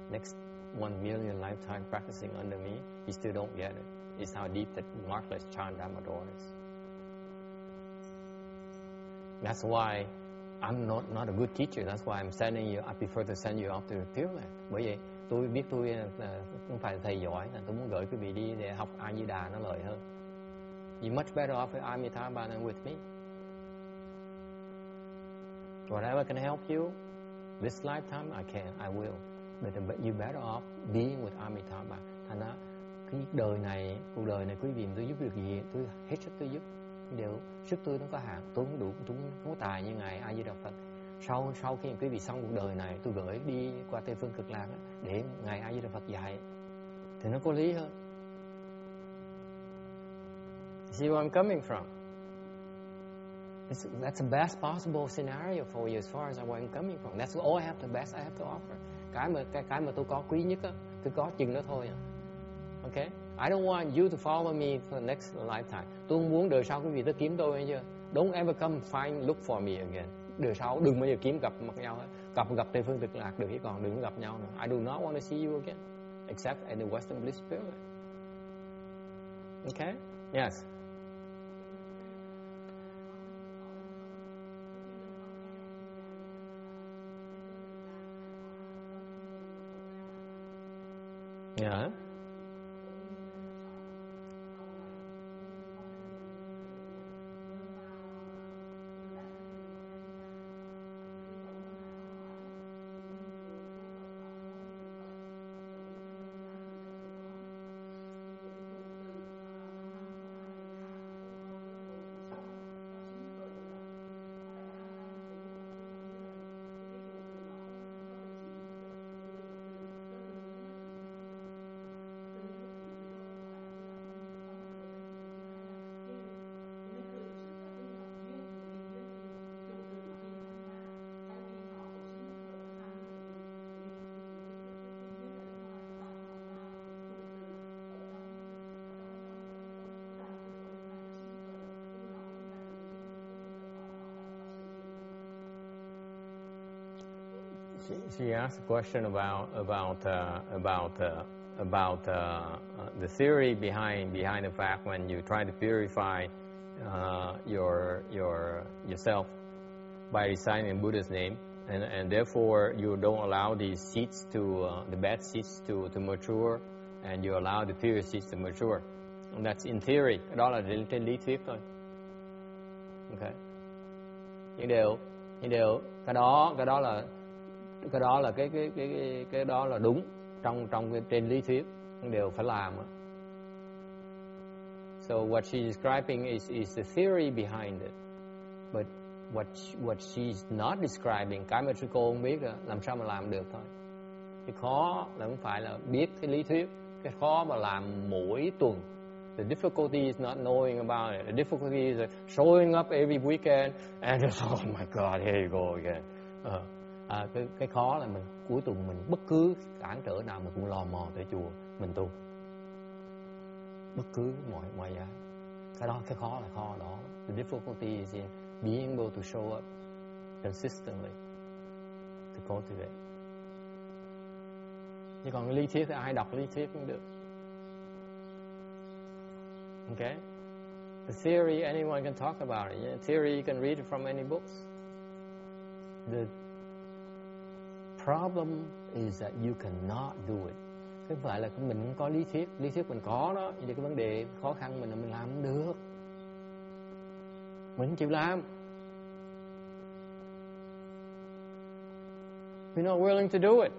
Next 1 million lifetime practicing under me, you still don't get it. It's how deep that markless chant Dhammador is. That's why I'm not a good teacher. That's why I'm sending you. I prefer to send you off to the pyramid. Bởi vậy tôi biết tôi không phải là thầy giỏi, là tôi muốn gửi quý vị đi để học A Di Đà nó lợi hơn. You're much better off with Amitabha than with me. Whatever can help you this lifetime, I can, I will. But you better off being with Amitabha. Thành ra cái đời này, cuộc đời này quý vị tôi giúp được gì, tôi hết sức tôi giúp. Đều sức tôi nó có hạn, tôi không đủ, tôi không có tài như ngài A Di Đà Phật. Sau khi quý vị xong cuộc đời này, tôi gửi đi qua Tây phương Cực Lạc để ngài A Di Đà Phật dạy, thì nó có lý hơn. See where I'm coming from? That's the best possible scenario for you as far as where I'm coming from. That's all I have, the best I have to offer. Cái mà tôi có quý nhất á, tôi có chừng đó thôi à. Okay? I don't want you to follow me for the next lifetime. Tôi không muốn đời sau quý vị tới kiếm tôi nghe chưa? Don't ever come look for me again. Đời sau đừng bao giờ kiếm gặp mặt nhau hết. Gặp Tây phương Cực Lạc được chứ còn đừng gặp nhau nữa. I do not want to see you again, except at the Western Bliss Pyramid. Okay? Yes. Yeah. She asked a question about the theory behind the fact when you try to purify yourself by reciting Buddha's name, and therefore you don't allow these seeds the bad seeds to mature, and you allow the pure seeds to mature. And that's in theory. Cái đó là trên lý thuyết thôi. Okay. Nhưng đều cái đó là đúng trong cái trên lý thuyết, đều phải làm. So what she's describing is the theory behind it, but what she's not describing, cái mà sư cô không biết làm sao mà làm được thôi. Cái khó là không phải là biết cái lý thuyết, cái khó mà làm mỗi tuần. The difficulty is not knowing about it. The difficulty is showing up every weekend and just, oh my God, here you go again. Cái khó là mình cuối tuần mình bất cứ cản trở nào mình cũng lò mò tới chùa mình tu, bất cứ mọi giá. Cái khó là khó đó. The difficulty is in being able to show up consistently to cultivate. Chứ còn lý thuyết thì ai đọc lý thuyết cũng được. Okay? The theory, anyone can talk about it. Yeah? Theory, you can read it from any books. The problem is that you cannot do it. Cái phải là mình không có lý thuyết mình có đó, nhưng cái vấn đề khó khăn mình là mình làm không được. Mình không chịu làm. We're not willing to do it.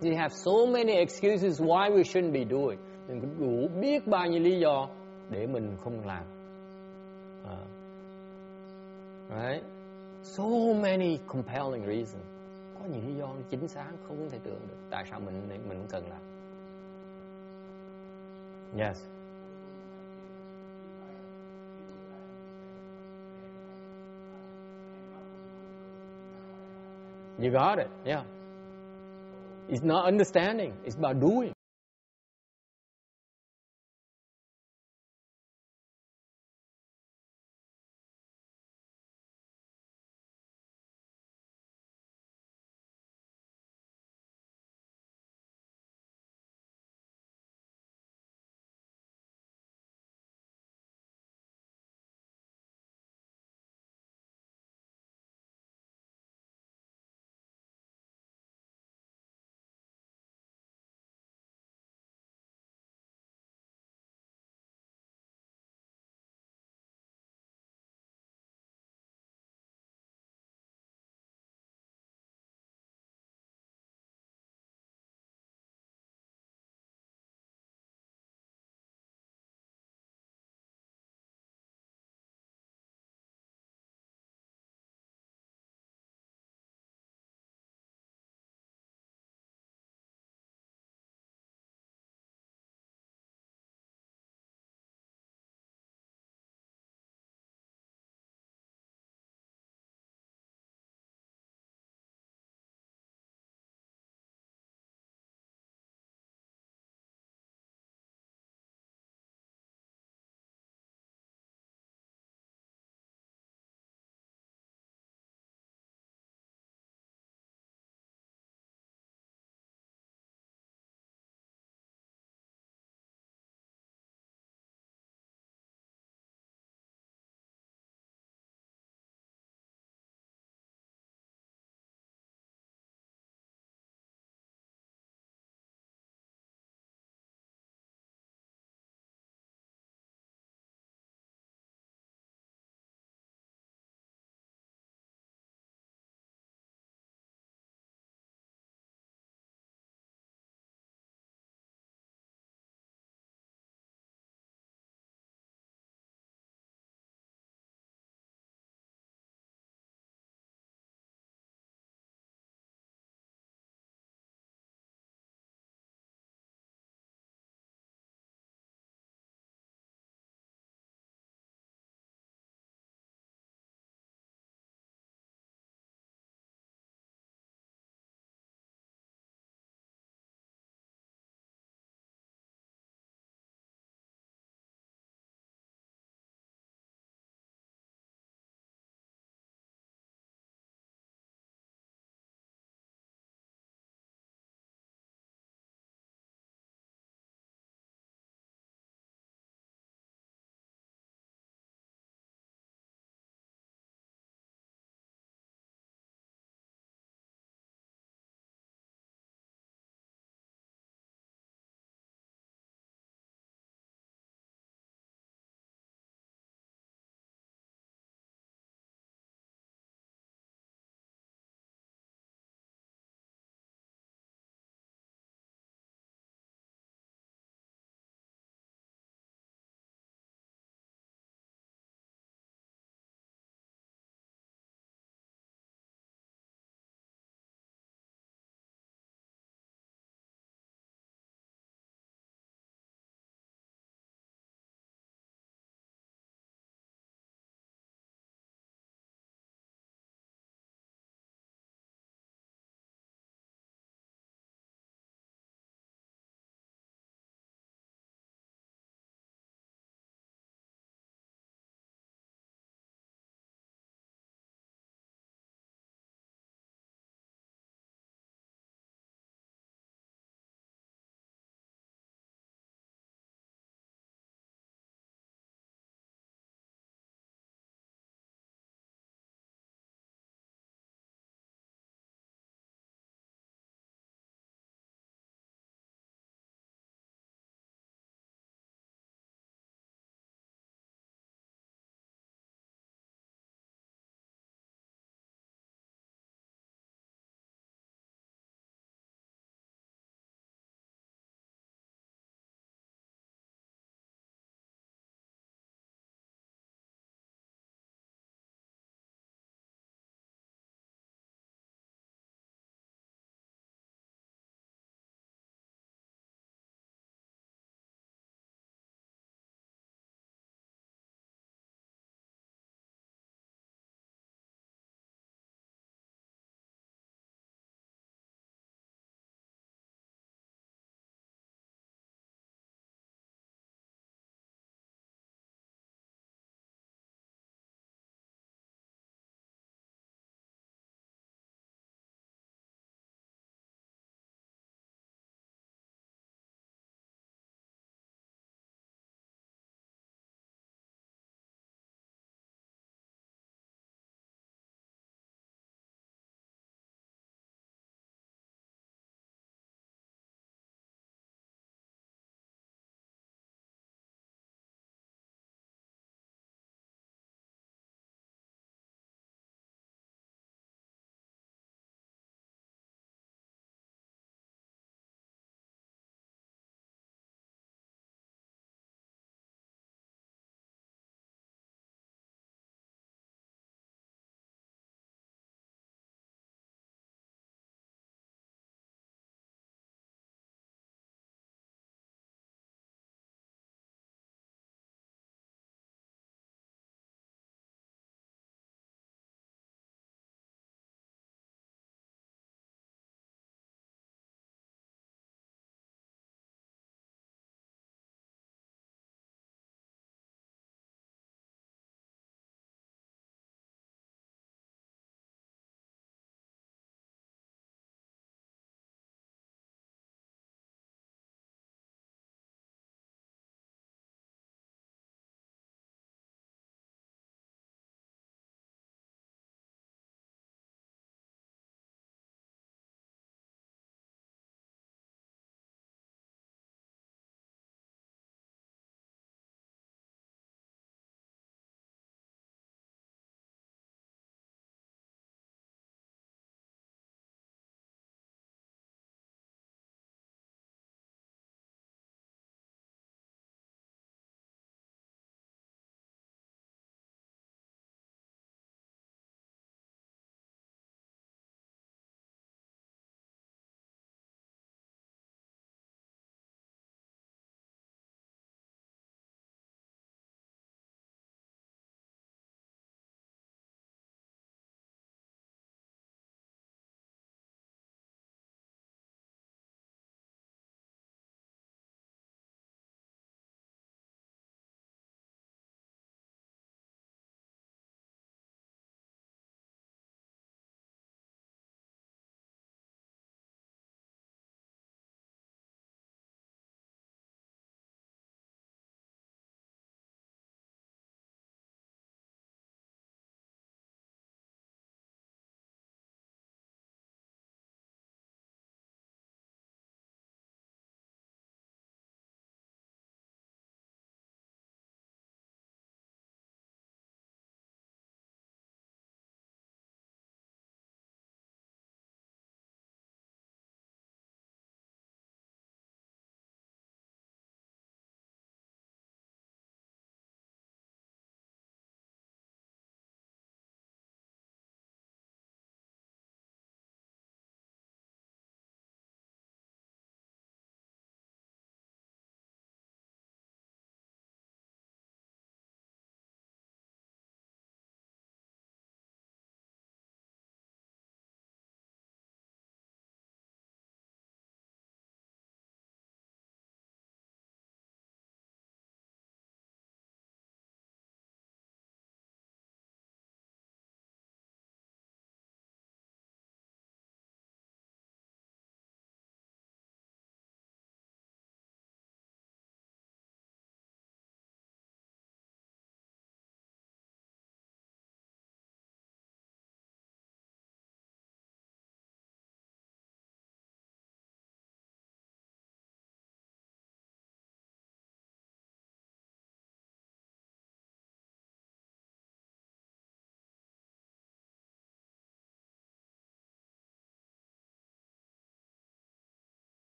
We have so many excuses why we shouldn't be doing. Mình có đủ biết bao nhiêu lý do để mình không làm. Right? So many compelling reasons. Có nhiều lý do chính xác không thể tưởng được tại sao mình cần làm. Yes. You got it. Yeah. It's not understanding. It's about doing.